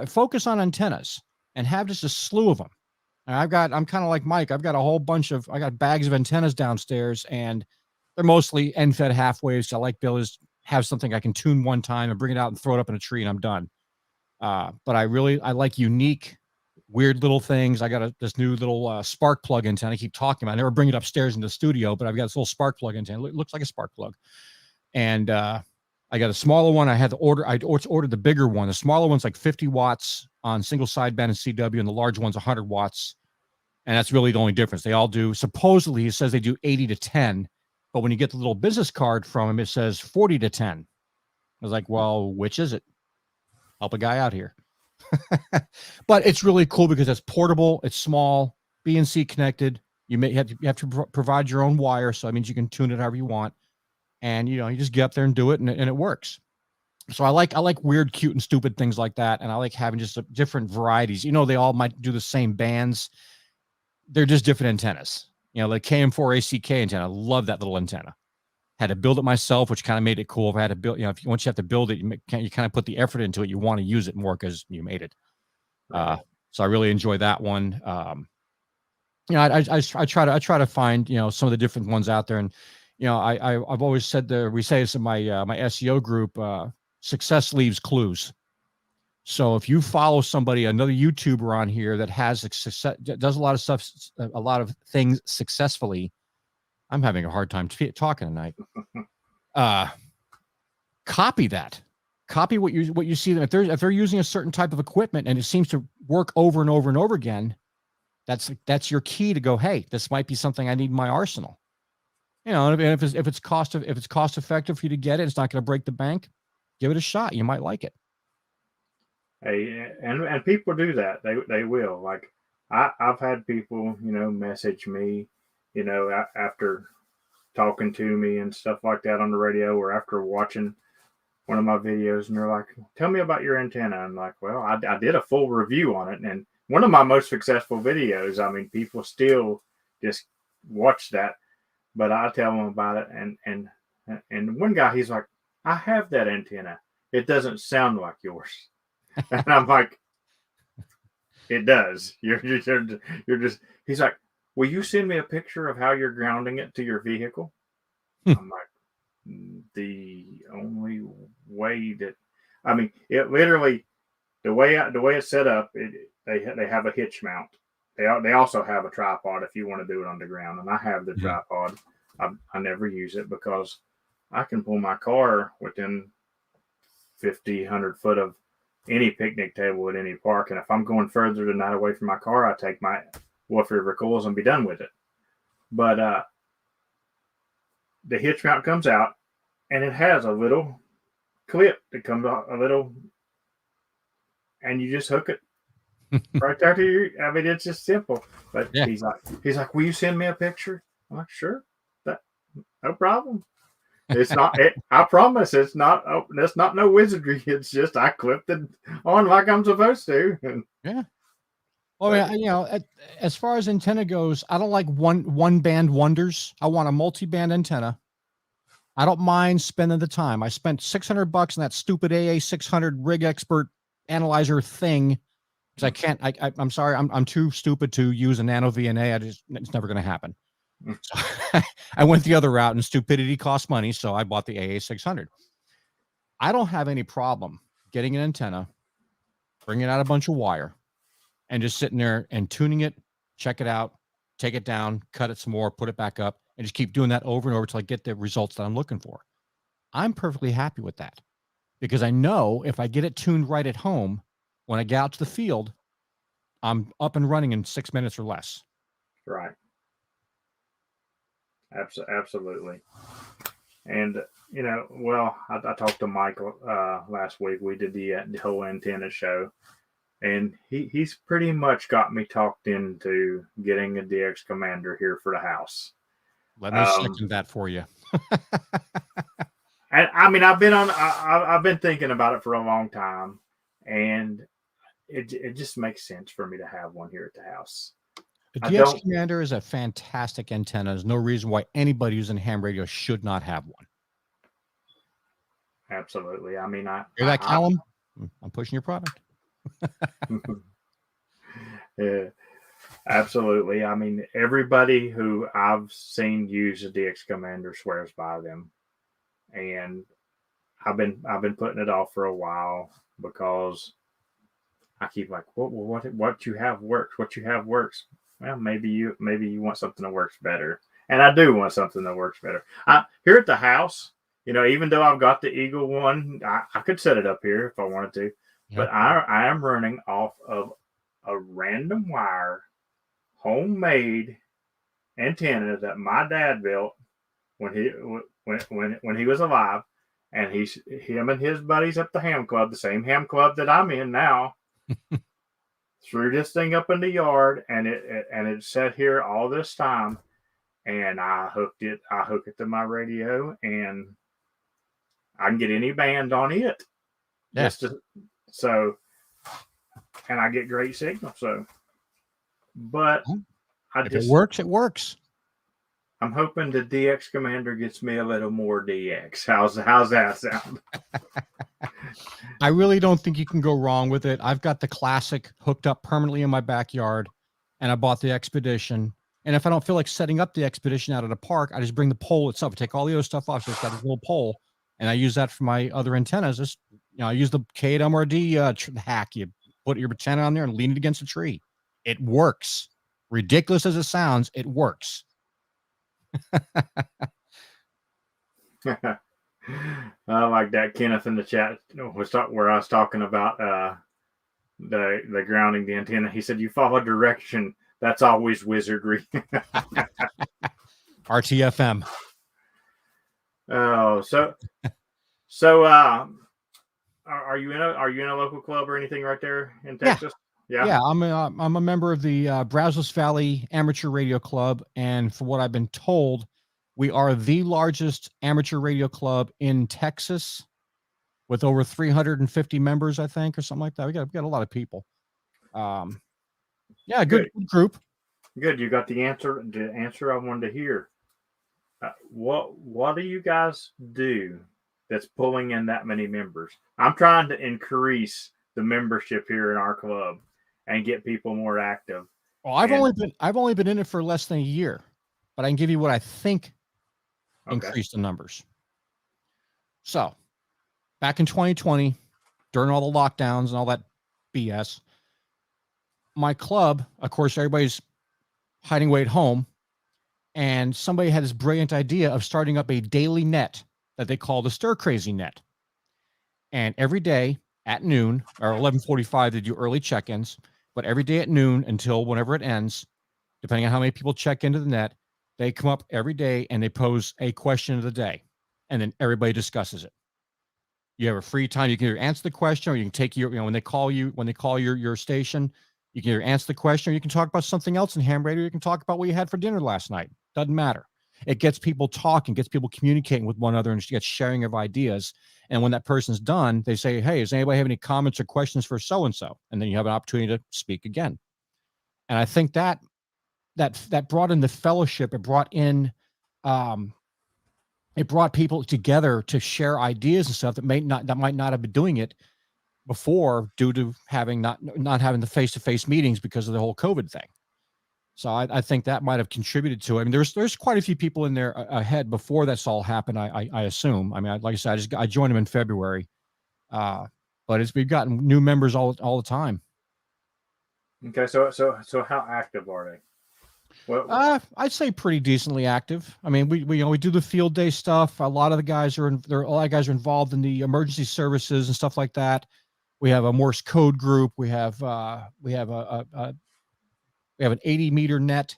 focus on antennas and have just a slew of them. And I'm kind of like Mike. I got bags of antennas downstairs, and they're mostly end-fed half waves. So I like to have something I can tune one time and bring it out and throw it up in a tree, and I'm done. But I like unique, weird little things. I got this new little spark plug antenna. I keep talking about. I never bring it upstairs in the studio, but I've got this little spark plug antenna. It looks like a spark plug, and I got a smaller one. I ordered the bigger one. The smaller one's like 50 watts on single sideband and CW, and the large one's 100 watts. And that's really the only difference. They all do. Supposedly, he says they do 80 to 10, but when you get the little business card from him, it says 40 to 10. I was like, well, which is it? Help a guy out here. But it's really cool because it's portable. It's small, BNC connected. You have to provide your own wire, so that means you can tune it however you want. And you just get up there and do it, and it works. So I like weird, cute, and stupid things like that, and I like having just different varieties. They all might do the same bands. They're just different antennas. The KM4ACK antenna. I love that little antenna. Had to build it myself, which kind of made it cool. If I had to build, once you have to build it, you kind of put the effort into it. You want to use it more because you made it. So I really enjoy that one. I try to find some of the different ones out there, and I've always said we say this in my my SEO group. Success leaves clues. So if you follow another YouTuber on here that has success, does a lot of stuff, a lot of things successfully, I'm having a hard time talking tonight. Copy that. Copy what you see them. If they're using a certain type of equipment and it seems to work over and over and over again, that's your key to go, hey, this might be something I need in my arsenal. And if it's cost effective for you to get it, it's not going to break the bank. Give it a shot. You might like it. Hey, and people do that. They will. Like I've had people, message me, after talking to me and stuff like that on the radio or after watching one of my videos, and they're like, "Tell me about your antenna." I'm like, "Well, I did a full review on it, and one of my most successful videos. I mean, people still just watch that, but I tell them about it, and one guy, he's like, "I have that antenna. It doesn't sound like yours." And I'm like, it does. You're just. He's like, will you send me a picture of how you're grounding it to your vehicle? I'm like, the only way that, I mean, it literally, the way it's set up, they have a hitch mount. They also have a tripod if you want to do it on the ground, and I have the tripod. I never use it because I can pull my car within 50, 100 foot of any picnic table at any park, and if I'm going further than that away from my car, I take my Wolf River coils and be done with it. But the hitch mount comes out, and it has a little clip that comes out, a little and you just hook it right there to your. I mean, it's just simple. But Yeah. he's like, will you send me a picture? I'm like, sure, that no problem. It's not. I promise, it's not. Oh, that's not no wizardry. It's just I clipped it on like I'm supposed to. Yeah. Oh yeah, you know, as far as antenna goes, I don't like one band wonders. I want a multi-band antenna. I don't mind spending the time. I spent $600 on that stupid AA600 Rig Expert analyzer thing because I can't. I'm sorry, I'm too stupid to use a nano VNA. It's never going to happen. So I went the other route, and stupidity costs money, so I bought the AA600. I don't have any problem getting an antenna, bringing out a bunch of wire, and just sitting there and tuning it, check it out, take it down, cut it some more, put it back up, and just keep doing that over and over till I get the results that I'm looking for. I'm perfectly happy with that because I know if I get it tuned right at home, when I get out to the field, I'm up and running in 6 minutes or less. Right. Absolutely. And you know, well, I talked to Michael last week. We did the whole antenna show, and he's pretty much got me talked into getting a DX Commander here for the house. Let me second that for you. And I mean, I've been thinking about it for a long time, and it just makes sense for me to have one here at the house. The DX Commander is a fantastic antenna. There's no reason why anybody using ham radio should not have one. Absolutely. I mean, hear that, Callum? I'm pushing your product. Yeah, absolutely. I mean, everybody who I've seen use a DX Commander swears by them, and I've been putting it off for a while because I keep like, what you have works. What you have works. Well, maybe you want something that works better, and I do want something that works better. Here at the house, you know, even though I've got the Eagle one, I could set it up here if I wanted to, but I am running off of a random wire, homemade antenna that my dad built when he was alive, and him and his buddies at the ham club, the same ham club that I'm in now. Threw this thing up in the yard, and it sat here all this time, and I hook it to my radio, and I can get any band on it. Yes. And I get great signal. So, but if it works, it works. I'm hoping the DX Commander gets me a little more DX. How's that sound? I really don't think you can go wrong with it. I've got the Classic hooked up permanently in my backyard, and I bought the Expedition. And if I don't feel like setting up the Expedition out at a park, I just bring the pole itself. I take all the other stuff off, so it's got this little pole, and I use that for my other antennas. Just, you know, I use the KMRD hack. You put your antenna on there and lean it against a tree. It works. Ridiculous as it sounds, it works. I like that. Kenneth in the chat where I was talking about the grounding the antenna. He said, "You follow direction. That's always wizardry." RTFM. Oh, so are you in a local club or anything right there in Texas? Yeah. I'm a member of the Brazos Valley Amateur Radio Club, and for what I've been told, we are the largest amateur radio club in Texas, with over 350 members, I think, or something like that. We got a lot of people. Good group. Good, you got the answer I wanted to hear. What do you guys do that's pulling in that many members? I'm trying to increase the membership here in our club and get people more active. Well, I've only been in it for less than a year, but I can give you what I think increased the numbers. So, back in 2020, during all the lockdowns and all that BS, my club, of course, everybody's hiding away at home, and somebody had this brilliant idea of starting up a daily net that they call the Stir Crazy Net. And every day at noon, or 11:45, they do early check-ins, but every day at noon until whenever it ends, depending on how many people check into the net, they come up every day and they pose a question of the day, and then everybody discusses it. You have a free time. You can either answer the question, or you can take your, when they call your station, you can either answer the question, or you can talk about something else in ham radio. You can talk about what you had for dinner last night. Doesn't matter. It gets people talking, gets people communicating with one another, and gets sharing of ideas. And when that person's done, they say, "Hey, does anybody have any comments or questions for so and so?" And then you have an opportunity to speak again. And I think that brought in the fellowship. Um, it brought people together to share ideas and stuff that might not have been doing it before, due to having not having the face-to-face meetings because of the whole COVID thing. So I think that might have contributed to it. I mean, there's quite a few people in there ahead before this all happened. I assume. I mean, like I said, I joined them in February, but we've gotten new members all the time. Okay, so how active are they? I'd say pretty decently active. I mean, we do the field day stuff. A lot of guys are involved in the emergency services and stuff like that. We have a Morse code group. We have an 80-meter net.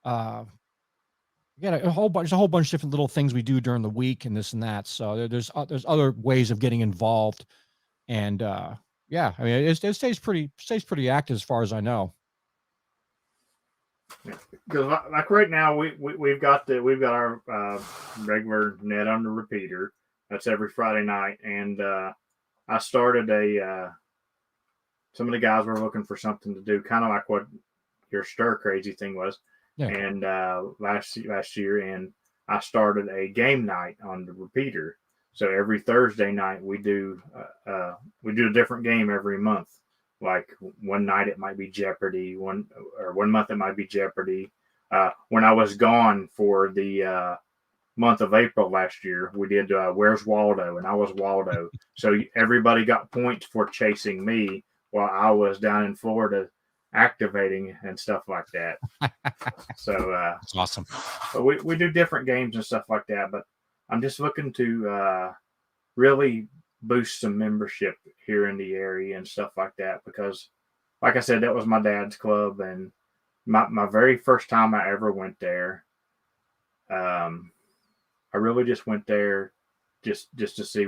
We got a whole bunch of different little things we do during the week and this and that. So there's other ways of getting involved, and yeah, I mean, it stays pretty active as far as I know. Because like right now we've got our regular net on the repeater. That's every Friday night, and I started some of the guys were looking for something to do, kind of like what your stir crazy thing was. Yeah. And last year, and I started a game night on the repeater. So every Thursday night we do a different game every month. Like one night it might be Jeopardy, one month it might be Jeopardy. When I was gone for the month of April last year, we did Where's Waldo, and I was Waldo. So everybody got points for chasing me while I was down in Florida activating and stuff like that. So that's awesome. But we do different games and stuff like that. But I'm just looking to really boost some membership here in the area and stuff like that, because like I said, that was my dad's club, and my very first time I ever went there, I really just went there just to see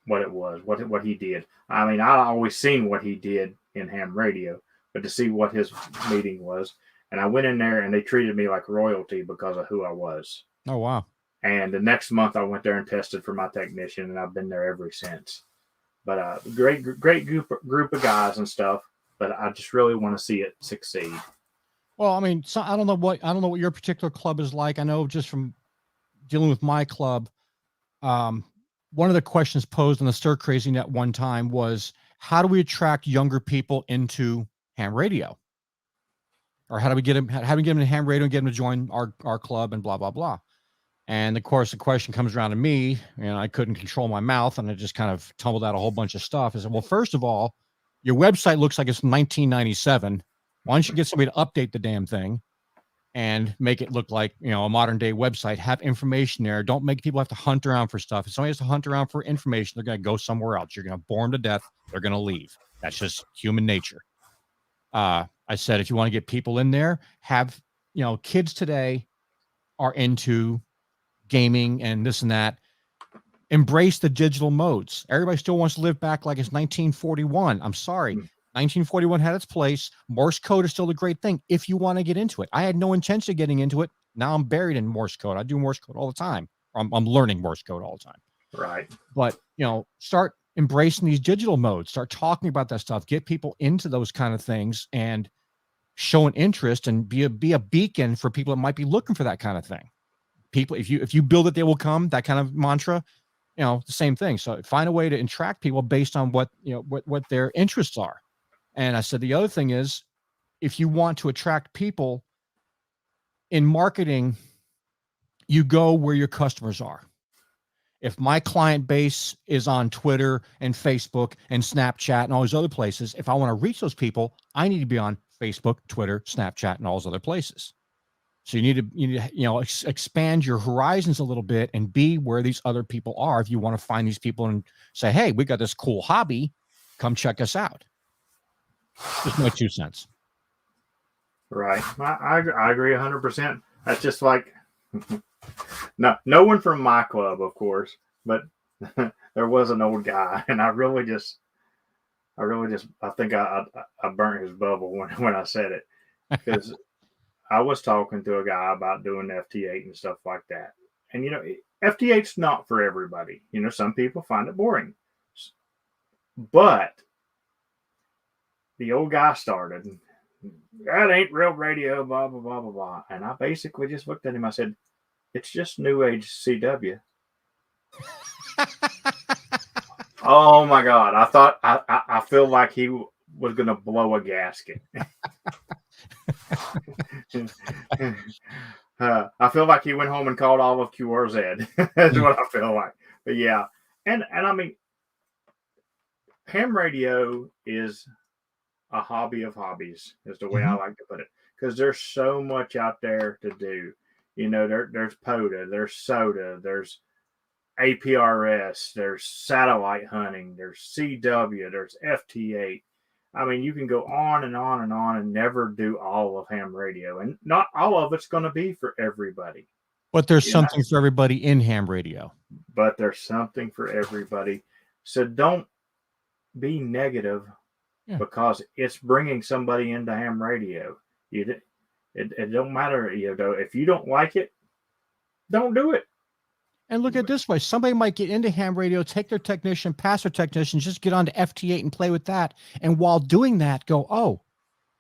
what it was, what he did. I mean, I always seen what he did in ham radio, but to see what his meeting was. And I went in there and they treated me like royalty because of who I was. Oh, wow. And the next month I went there and tested for my technician, and I've been there ever since. But great group of guys and stuff, but I just really want to see it succeed. Well, I mean, so I don't know what your particular club is like. I know just from dealing with my club, one of the questions posed on the Stir Crazy Net one time was, how do we attract younger people into ham radio? Or how do we get them into ham radio and get them to join our club and blah, blah, blah. And of course, the question comes around to me, and I couldn't control my mouth, and I just kind of tumbled out a whole bunch of stuff. I said, well, first of all, your website looks like it's 1997. Why don't you get somebody to update the damn thing and make it look like, a modern day website? Have information there. Don't make people have to hunt around for stuff. If somebody has to hunt around for information, they're going to go somewhere else. You're going to bore them to death. They're going to leave. That's just human nature. I said, if you want to get people in there, have, kids today are into gaming and this and that. Embrace the digital modes. Everybody still wants to live back like it's 1941. I'm sorry. 1941 had its place. Morse code is still a great thing if you want to get into it. I had no intention of getting into it. Now I'm buried in Morse code. I do Morse code all the time. I'm learning Morse code all the time. Right. But, start embracing these digital modes. Start talking about that stuff. Get people into those kind of things and show an interest, and be a beacon for people that might be looking for that kind of thing. People, if you build it, they will come. That kind of mantra, the same thing. So find a way to attract people based on what their interests are. And I said, the other thing is, if you want to attract people in marketing, you go where your customers are. If my client base is on Twitter and Facebook and Snapchat and all these other places, if I want to reach those people, I need to be on Facebook, Twitter, Snapchat, and all those other places. So you need to expand your horizons a little bit and be where these other people are. If you want to find these people and say, hey, we got this cool hobby, come check us out. Just my 2 cents. Right. I agree 100%. That's just like, no one from my club, of course, but there was an old guy, and I think I burnt his bubble when I said it, because I was talking to a guy about doing FT8 and stuff like that. And, FT8's not for everybody. Some people find it boring. But the old guy started, that ain't real radio, blah, blah, blah, blah, blah. And I basically just looked at him. I said, it's just new age CW. Oh, my God. I thought, I feel like he was going to blow a gasket. I feel like he went home and called all of QRZ. That's what I feel like. But yeah, and I mean, ham radio is a hobby of hobbies, is the way I like to put it, because there's so much out there to do. There's POTA, there's SOTA, there's APRS, there's satellite hunting, there's CW, there's FT8. I mean, you can go on and on and on and never do all of ham radio. And not all of it's going to be for everybody. But there's something for everybody in ham radio. But there's something for everybody. So don't be negative because it's bringing somebody into ham radio. It don't matter. If you don't like it, don't do it. And look at it this way. Somebody might get into ham radio, take their technician, pass their technician, just get on to FT8 and play with that. And while doing that, go, oh,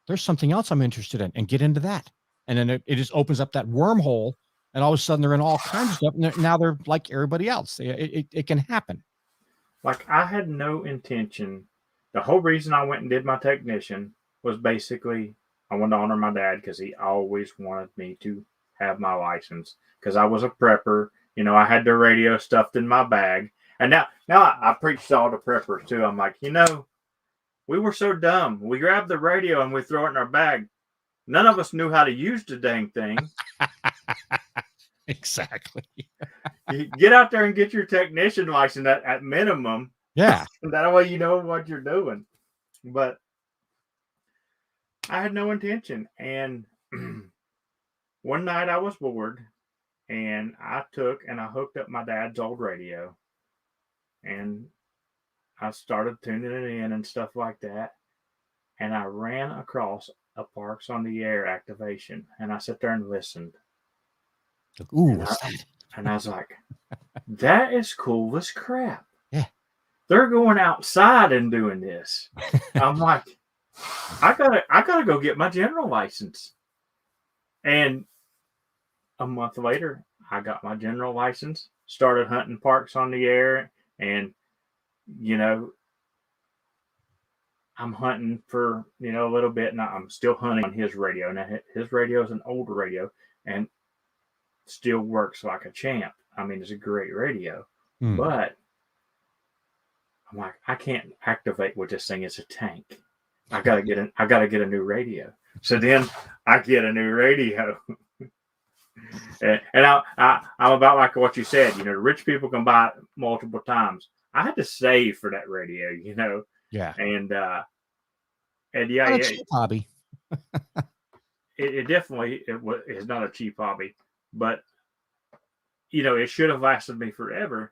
there's something else I'm interested in, and get into that. And then it just opens up that wormhole, and all of a sudden they're in all kinds of stuff. And now they're like everybody else. It can happen. Like, I had no intention. The whole reason I went and did my technician was basically I wanted to honor my dad, because he always wanted me to have my license, because I was a prepper. I had the radio stuffed in my bag. And now I preach to all the preppers too. I'm like, we were so dumb. We grabbed the radio and we throw it in our bag. None of us knew how to use the dang thing. Exactly. You get out there and get your technician license at minimum. Yeah. That way you know what you're doing. But I had no intention. And one night I was bored. And I hooked up my dad's old radio, and I started tuning it in and stuff like that. And I ran across a Parks on the Air activation, and I sat there and listened. Ooh, what's that? And I was like, that is cool as crap. Yeah. They're going outside and doing this. I'm like, I gotta go get my general license. And a month later, I got my general license, started hunting Parks on the Air, and, I'm hunting for, a little bit, and I'm still hunting on his radio. Now, his radio is an older radio and still works like a champ. I mean, it's a great radio, but I'm like, I can't activate with this thing as a tank. I gotta get a new radio. So then I get a new radio. And I'm about like what you said, rich people can buy it multiple times. I had to save for that radio, Yeah. And yeah, Not a cheap hobby. it definitely is not a cheap hobby, but it should have lasted me forever,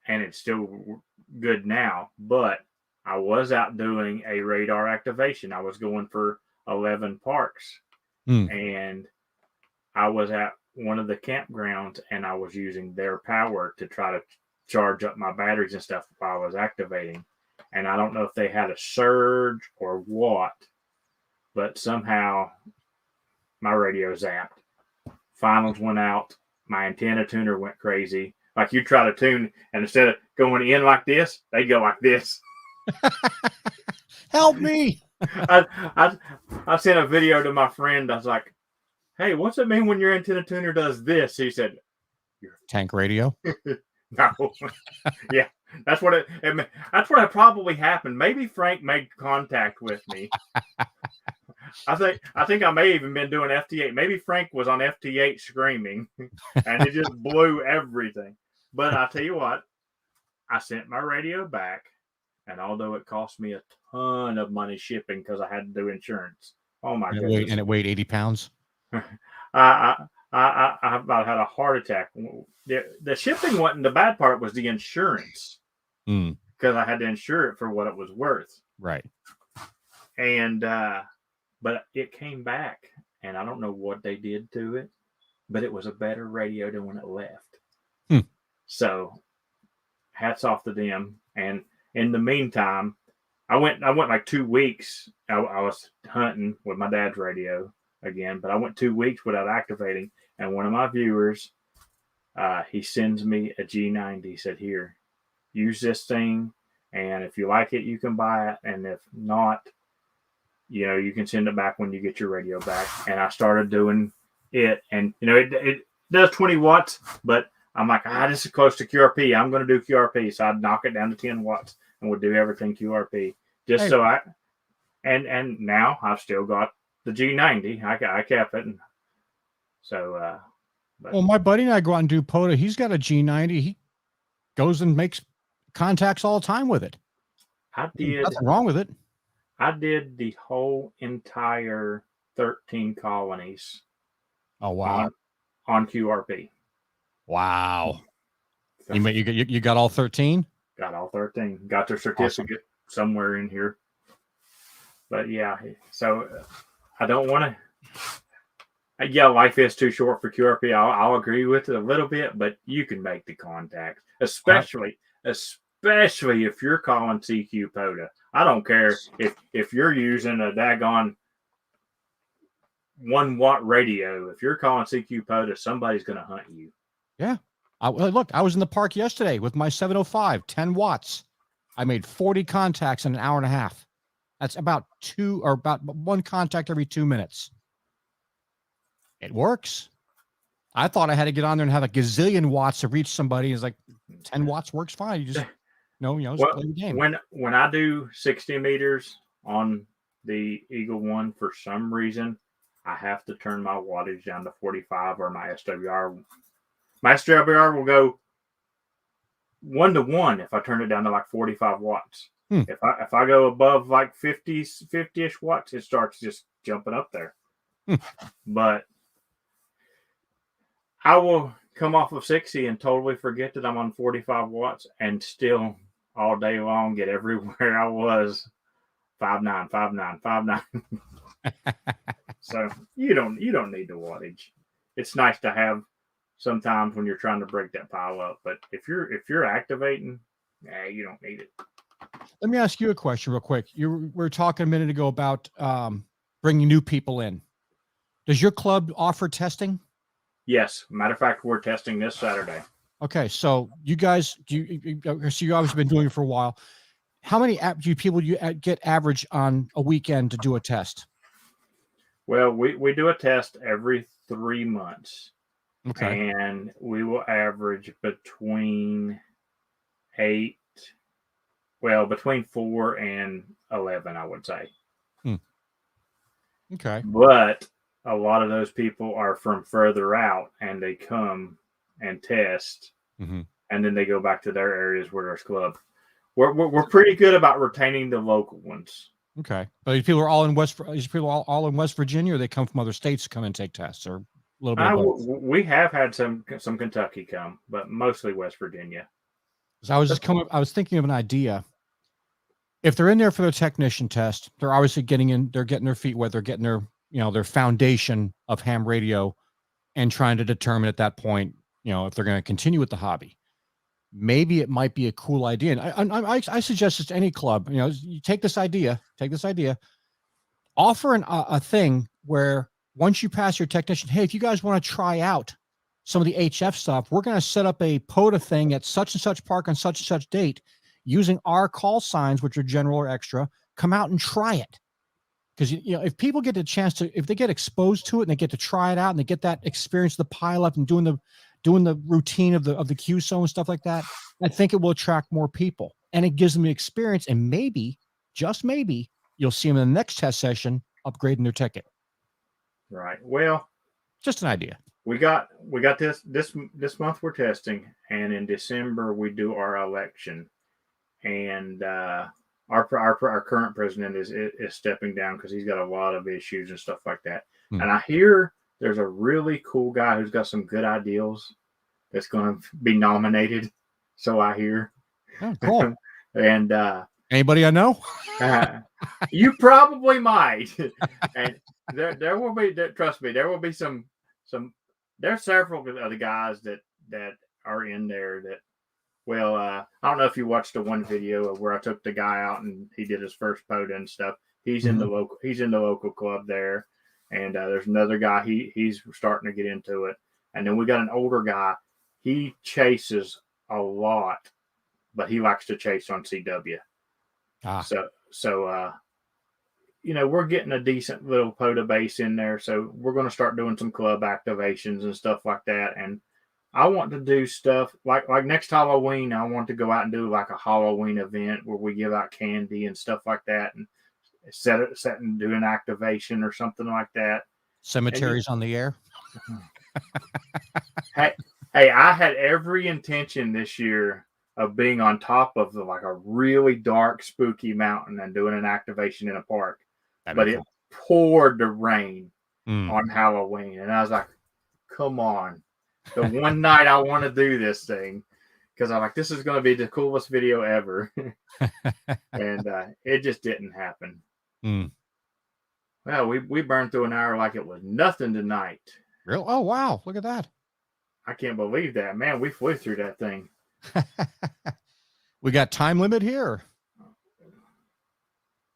and it's still good now. But I was out doing a radar activation. I was going for 11 parks, and I was at one of the campgrounds, and I was using their power to try to charge up my batteries and stuff while I was activating. And I don't know if they had a surge or what, but somehow my radio zapped. Finals went out. My antenna tuner went crazy. Like, you try to tune, and instead of going in like this, they go like this. Help me. I sent a video to my friend. I was like, hey, what's it mean when your antenna tuner does this? He said, tank radio. No. Yeah, that's what probably happened. Maybe Frank made contact with me. I think I may even been doing FT8. Maybe Frank was on FT8 screaming, and it just blew everything. But I tell you what, I sent my radio back, and although it cost me a ton of money shipping because I had to do insurance. Oh my goodness! And it weighed 80 pounds. I about had a heart attack. The shipping wasn't the bad part; was the insurance. because I had to insure it for what it was worth. Right. And but it came back, and I don't know what they did to it, but it was a better radio than when it left. So hats off to them. And in the meantime, I went like 2 weeks. I was hunting with my dad's radio again, but I went 2 weeks without activating. And one of my viewers, he sends me a G90. He said, "Here, use this thing, and if you like it, you can buy it. And if not, you can send it back when you get your radio back." And I started doing it, and it does 20 watts, but I'm like, this is close to QRP. I'm going to do QRP. So I'd knock it down to 10 watts and would do everything QRP. Just so and now I've still got the G90. I kept it. And so, well, my buddy and I go out and do POTA. He's got a G90. He goes and makes contacts all the time with it. There's nothing wrong with it. I did the whole entire 13 colonies. Oh, wow. On QRP. Wow. You got all 13? Got all 13. Got their certificate somewhere in here. But yeah, so I don't want to. Yeah, life is too short for QRP. I'll agree with it a little bit, but you can make the contacts, especially if you're calling CQ POTA. I don't care if you're using a daggone 1 watt radio. If you're calling CQ POTA, somebody's going to hunt you. Yeah. Look, I was in the park yesterday with my 705, 10 watts. I made 40 contacts in an hour and a half. That's about one contact every 2 minutes. It works. I thought I had to get on there and have a gazillion watts to reach somebody. It's like 10 watts works fine. You just play the game. When I do 60 meters on the Eagle One, for some reason, I have to turn my wattage down to 45, or my SWR. My SWR will go 1-to-1 if I turn it down to like 45 watts. If I go above like 50-ish watts, it starts just jumping up there. But I will come off of 60 and totally forget that I'm on 45 watts and still all day long get everywhere I was 5.9, 5.9, 5.9. So you don't need the wattage. It's nice to have sometimes when you're trying to break that pile up, but if you're activating, you don't need it. Let me ask you a question real quick. We were talking a minute ago about bringing new people in. Does your club offer testing? Yes. Matter of fact, we're testing this Saturday. Okay. So you guys, you've obviously been doing it for a while. How many people do you get average on a weekend to do a test? Well, we do a test every 3 months. Okay. And we will average between 4 and 11, I would say. Okay. But a lot of those people are from further out, and they come and test, and then they go back to their areas where there's club. We're pretty good about retaining the local ones. Okay, but these people are all in West Virginia, or they come from other states to come and take tests, or a little bit of both? We have had some Kentucky come, but mostly West Virginia. So I was thinking of an idea. If they're in there for their technician test, they're obviously getting their feet wet, they're getting their foundation of ham radio, and trying to determine at that point, if they're going to continue with the hobby. Maybe it might be a cool idea. And I suggest this to any club. You take this idea, offer a thing where once you pass your technician, hey, if you guys want to try out some of the HF stuff, we're going to set up a POTA thing at such and such park on such and such date using our call signs, which are general or extra. Come out and try it. Because, if people get a chance if they get exposed to it and they get to try it out and they get that experience of the pile up and doing the routine of the QSO and stuff like that, I think it will attract more people, and it gives them the experience, and maybe, just maybe, you'll see them in the next test session upgrading their ticket. Right. Well, just an idea. We got this month we're testing, and in December we do our election, and our current president is stepping down because he's got a lot of issues and stuff like that. And I hear there's a really cool guy who's got some good ideas that's going to be nominated. So I hear. Oh, cool. And Anybody I know? you probably might. And there will be, trust me, there will be some there's several of the guys that are in there that, well, I don't know if you watched the one video of where I took the guy out and he did his first photo and stuff. He's in the local club there, and there's another guy. He's starting to get into it, and then we got an older guy. He chases a lot, but he likes to chase on CW. So we're getting a decent little POTA base in there. So we're going to start doing some club activations and stuff like that. And I want to do stuff like next Halloween. I want to go out and do like a Halloween event where we give out candy and stuff like that, and set and do an activation or something like that. Cemeteries on the air. Hey, I had every intention this year of being on top of like a really dark, spooky mountain and doing an activation in a park. But it poured the rain on Halloween. And I was like, come on. The one night I want to do this thing, because I'm like, this is going to be the coolest video ever. And it just didn't happen. Well, we burned through an hour like it was nothing tonight. Real? Oh, wow. Look at that. I can't believe that. Man, we flew through that thing. We got time limit here.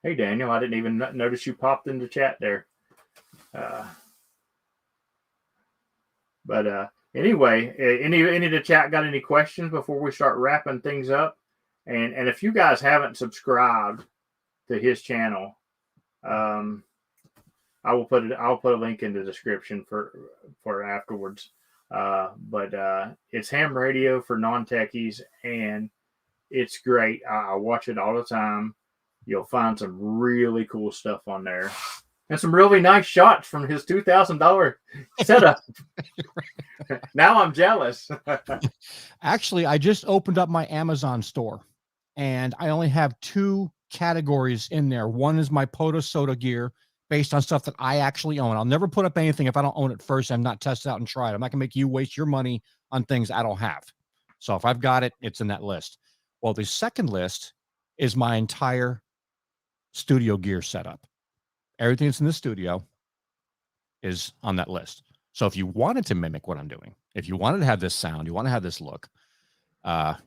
Hey, Daniel, I didn't even notice you popped into chat there. But anyway, any of the chat got any questions before we start wrapping things up? And if you guys haven't subscribed to his channel, I'll put a link in the description for afterwards. But it's ham radio for non-techies, and it's great. I watch it all the time. You'll find some really cool stuff on there, and some really nice shots from his $2,000 setup. Now I'm jealous. Actually, I just opened up my Amazon store, and I only have 2 categories in there. One is my POTA soda gear, based on stuff that I actually own. I'll never put up anything if I don't own it first. I'm not tested out and tried. I'm not gonna make you waste your money on things I don't have. So if I've got it, it's in that list. Well, the second list is my entire studio gear setup. Everything that's in the studio is on that list. So if you wanted to mimic what I'm doing, if you wanted to have this sound, you want to have this look,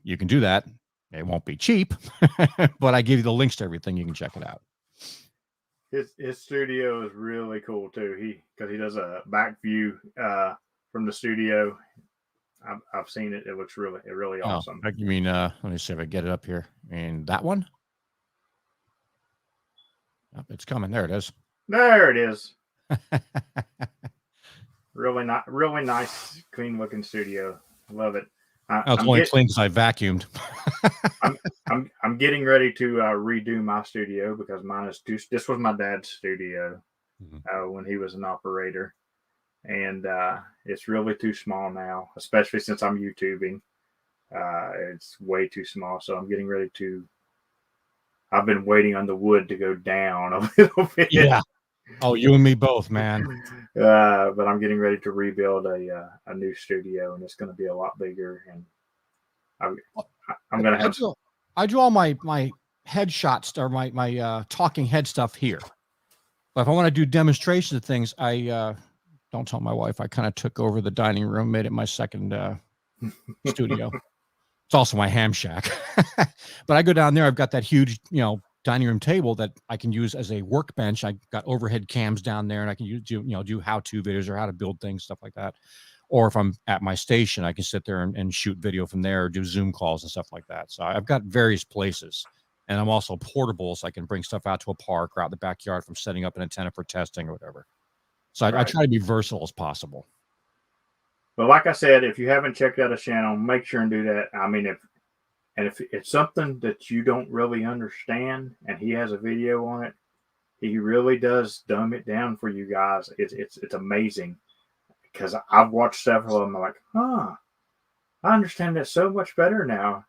you can do that. It won't be cheap, but I give you the links to everything. You can check it out. His studio is really cool too. Because he does a back view from the studio. I've seen it. It looks really awesome. You mean, let me see if I get it up here. And that one? Oh, it's coming. There it is. There it is. Really nice, clean looking studio. Love it. It's only clean because I vacuumed. I'm getting ready to redo my studio, because this was my dad's studio when he was an operator, and it's really too small now, especially since I'm YouTubing. It's way too small, so I'm getting ready to. I've been waiting on the wood to go down a little bit. Yeah. Oh, you and me both, man. But I'm getting ready to rebuild a new studio, and it's going to be a lot bigger. And I'm going to have. I do all my headshots or my talking head stuff here. But if I want to do demonstrations of things, I don't tell my wife. I kind of took over the dining room, made it my second studio. It's also my ham shack. But I go down there. I've got that huge, dining room table that I can use as a workbench. I got overhead cams down there, and I can do how-to videos or how to build things, stuff like that. Or if I'm at my station, I can sit there and shoot video from there, or do Zoom calls and stuff like that. So I've got various places, and I'm also portable, so I can bring stuff out to a park or out in the backyard from setting up an antenna for testing or whatever. So I try to be versatile as possible. But like I said, if you haven't checked out a channel, make sure and do that. I mean, if it's something that you don't really understand and he has a video on it, he really does dumb it down for you guys. It's amazing, because I've watched several of them. I'm like, I understand that so much better now.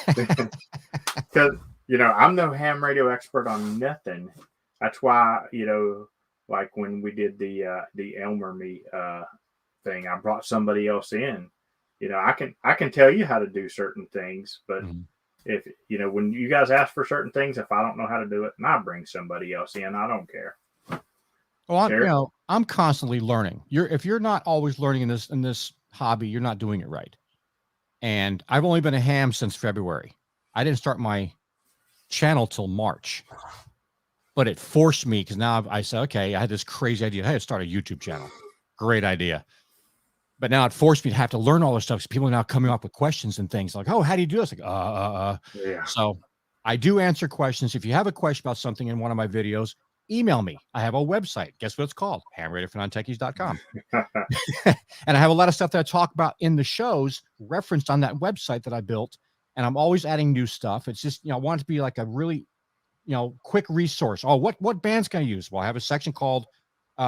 Because I'm no ham radio expert on nothing. That's why like when we did the Elmer Me thing, I brought somebody else in. I can tell you how to do certain things, but if you know, when you guys ask for certain things, if I don't know how to do it, and I bring somebody else in, I don't care. Well, I'm constantly learning. If you're not always learning in this hobby, you're not doing it right. And I've only been a ham since February. I didn't start my channel till March, but it forced me, because now I said, okay, I had this crazy idea. Hey, start a YouTube channel. Great idea. But now it forced me to have to learn all this stuff, because people are now coming up with questions and things like, oh, how do you do this? Like, Yeah. So I do answer questions. If you have a question about something in one of my videos, email me. I have a website. Guess what it's called? hamradio4non-techies.com. And I have a lot of stuff that I talk about in the shows referenced on that website that I built. And I'm always adding new stuff. It's just, I want it to be like a really, quick resource. Oh, what bands can I use? Well, I have a section called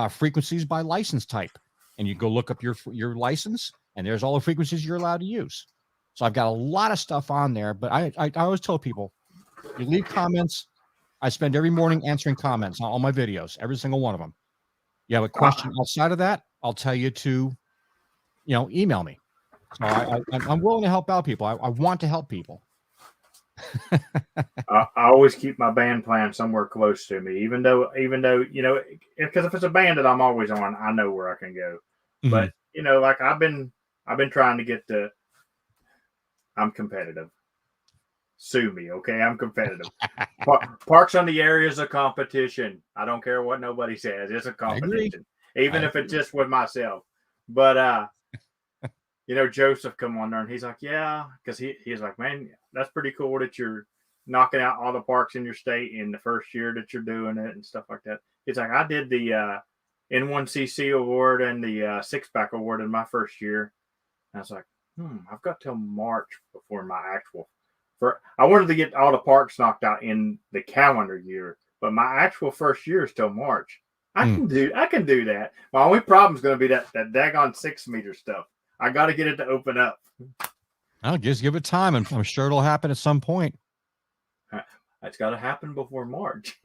frequencies by license type. And you go look up your license, and there's all the frequencies you're allowed to use. So I've got a lot of stuff on there, but I always tell people, you leave comments. I spend every morning answering comments on all my videos, every single one of them. You have a question outside of that, I'll tell you to, email me. So I'm willing to help out people. I want to help people. I always keep my band plan somewhere close to me, even though because if it's a band that I'm always on, I know where I can go. Mm-hmm. But like I've been trying to get to. I'm competitive. Sue me, okay? I'm competitive. Parks on the area is a competition. I don't care what nobody says. It's a competition, even if it's just with myself. But Joseph come on there and he's like, yeah, because he's like, man, that's pretty cool that you're knocking out all the parks in your state in the first year that you're doing it and stuff like that. He's like, I did the N1CC award and the six-pack award in my first year. And I was like, I've got till March before my actual. I wanted to get all the parks knocked out in the calendar year, but my actual first year is till March. I can do that. My only problem is going to be that daggone 6 meter stuff. I got to get it to open up. I'll just give it time, and I'm sure it'll happen at some point. It's got to happen before March.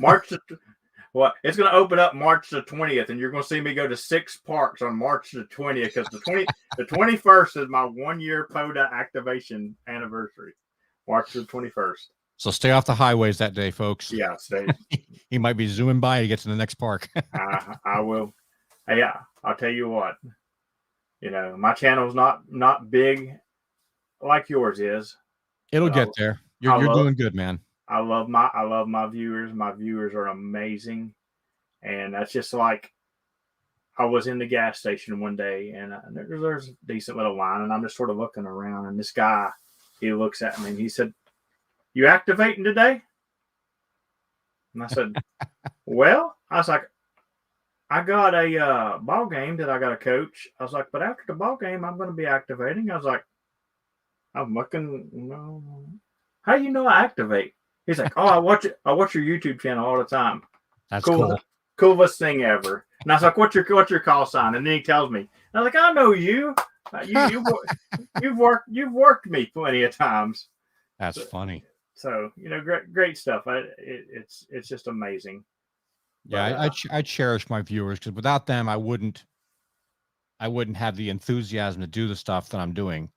March. Well, it's going to open up March the 20th, and you're going to see me go to 6 parks on March the 20th, because the 21st is my 1-year PODA activation anniversary, March the 21st. So stay off the highways that day, folks. Yeah, stay. He might be zooming by to get to the next park. I will. Yeah, I'll tell you what. My channel's not big like yours is. It'll get there. You're doing good, man. I love my viewers. My viewers are amazing. And that's just like, I was in the gas station one day, and there's a decent little line, and I'm just sort of looking around, and this guy, he looks at me and he said, "You activating today?" And I said, "Well," I was like, "I got a ball game that I got to coach." I was like, "But after the ball game, I'm going to be activating." I was like, "I'm looking, how do you know I activate?" He's like, "Oh, I watch your YouTube channel all the time." That's cool. Coolest thing ever. And I was like, "What's your call sign?" And then he tells me. I was like, "I know you. You've worked me plenty of times." That's funny. So great stuff. It's just amazing. Yeah, I cherish my viewers, because without them, I wouldn't have the enthusiasm to do the stuff that I'm doing.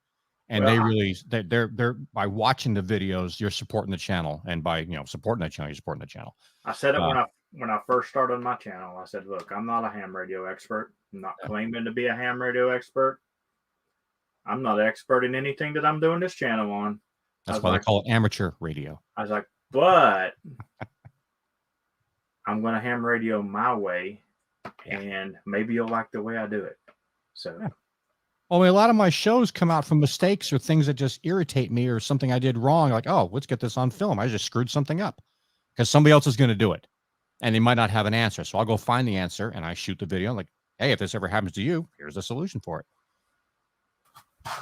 And they're by watching the videos, you're supporting the channel, and by supporting that channel, you're supporting the channel. I said it when I first started my channel. I said, "Look, I'm not a ham radio expert. I'm not claiming to be a ham radio expert. I'm not an expert in anything that I'm doing this channel on." That's why they call it amateur radio. I was like, "But I'm going to ham radio my way, and maybe you'll like the way I do it." So. Yeah. Well, a lot of my shows come out from mistakes or things that just irritate me, or something I did wrong. Like, oh, let's get this on film. I just screwed something up, because somebody else is going to do it, and they might not have an answer. So I'll go find the answer, and I shoot the video. I'm like, hey, if this ever happens to you, here's a solution for it.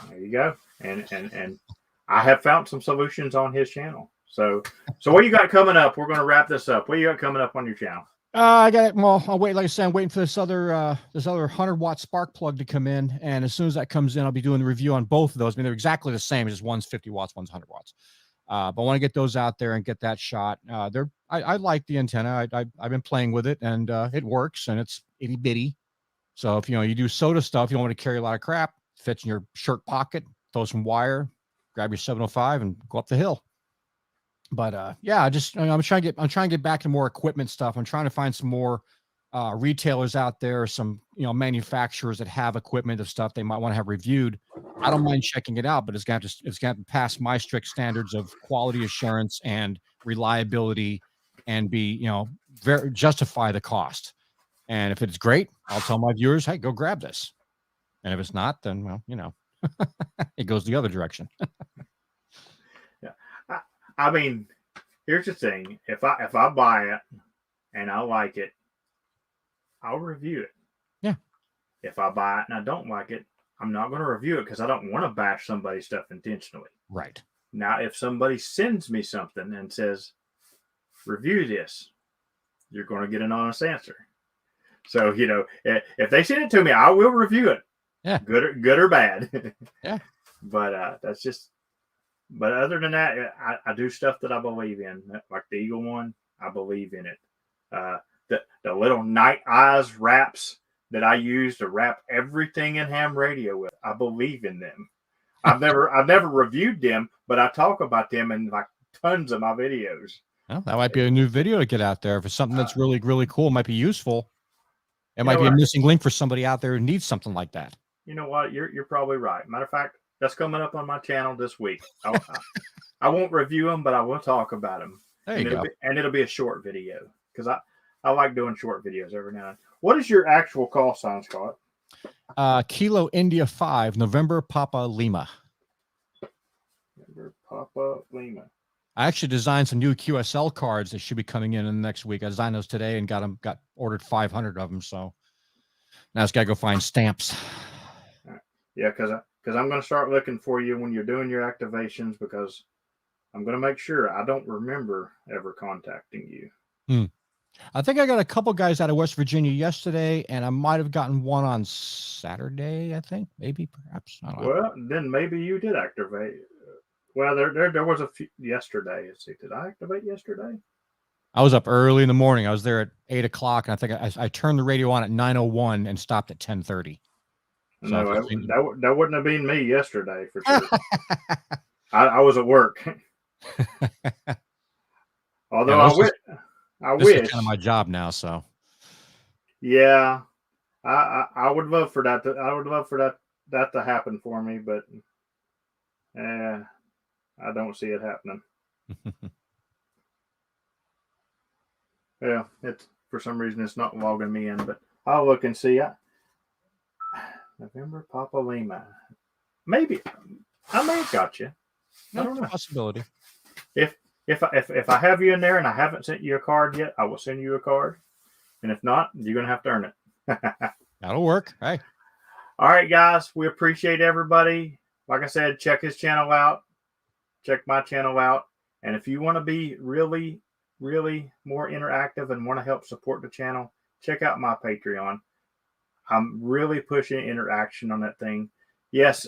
There you go. And I have found some solutions on his channel. So what you got coming up? We're going to wrap this up. What you got coming up on your channel? I got it. Well, I'll wait. Like I said, I'm waiting for this other 100-watt spark plug to come in, and as soon as that comes in, I'll be doing the review on both of those. I mean, they're exactly the same. Just one's 50 watts, one's 100 watts. But I want to get those out there and get that shot. I like the antenna. I've been playing with it, and it works, and it's itty bitty. So if you do soda stuff, you don't want to carry a lot of crap. Fits in your shirt pocket. Throw some wire. grab your 705 and go up the hill. But yeah, I'm trying to get back to more equipment stuff. I'm trying to find some more retailers out there, some manufacturers that have equipment of stuff they might want to have reviewed. I don't mind checking it out, but it's going to pass my strict standards of quality assurance and reliability, and be very justify the cost. And if it's great, I'll tell my viewers, hey, go grab this. And if it's not, then well, it goes the other direction. Yeah, I mean, here's the thing: if I buy it and I like it, I'll review it. Yeah. If I buy it and I don't like it, I'm not going to review it because I don't want to bash somebody's stuff intentionally. Right. Now, if somebody sends me something and says, review this, you're going to get an honest answer. So, if they send it to me, I will review it. Yeah. Good or bad. Yeah. But but other than that, I do stuff that I believe in. Like the Eagle one, I believe in it. The little night eyes wraps that I use to wrap everything in ham radio with, I believe in them. I've never reviewed them, but I talk about them in like tons of my videos. Well, that might be a new video to get out there. If it's something that's really, really cool, might be useful. It might be a missing link for somebody out there who needs something like that. You know what? You're probably right. Matter of fact, that's coming up on my channel this week. I won't review them, but I will talk about them. There you go. It'll be a short video because I like doing short videos every now and then. What is your actual call sign, Scott? Kilo India 5, November Papa Lima. November Papa Lima. I actually designed some new QSL cards that should be coming in the next week. I designed those today and got ordered 500 of them. So now I just got to go find stamps. Yeah, because I'm going to start looking for you when you're doing your activations, because I'm going to make sure I don't remember ever contacting you. I think I got a couple guys out of West Virginia yesterday, and I might have gotten one on Saturday, I think. Maybe, perhaps. I don't know. Well, then maybe you did activate. Well, there was a few yesterday. Let's see, did I activate yesterday? I was up early in the morning. I was there at 8 o'clock, and I think I turned the radio on at 9:01 and stopped at 10:30. So no, that wouldn't have been me yesterday for sure. I was at work. Although I wish. This is kind of my job now, so. Yeah, I would love for that. I would love for that to happen for me, but I don't see it happening. Yeah, it's for some reason it's not logging me in, but I'll look and see. November Papa Lima. Maybe I may have got you. I don't know. Possibility. If I have you in there and I haven't sent you a card yet, I will send you a card. And if not, you're gonna have to earn it. That'll work. Hey. All right, guys. We appreciate everybody. Like I said, check his channel out. Check my channel out. And if you want to be really, really more interactive and want to help support the channel, check out my Patreon. I'm really pushing interaction on that thing. Yes,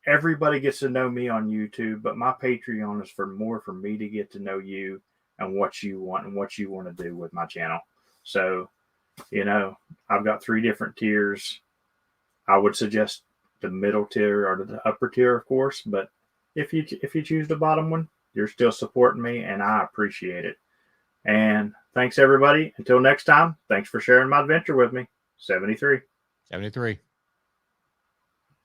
everybody gets to know me on YouTube, but my Patreon is for me to get to know you and what you want and what you want to do with my channel. So, I've got 3 different tiers. I would suggest the middle tier or the upper tier, of course, but if you choose the bottom one, you're still supporting me, and I appreciate it. And thanks, everybody. Until next time, thanks for sharing my adventure with me. 73.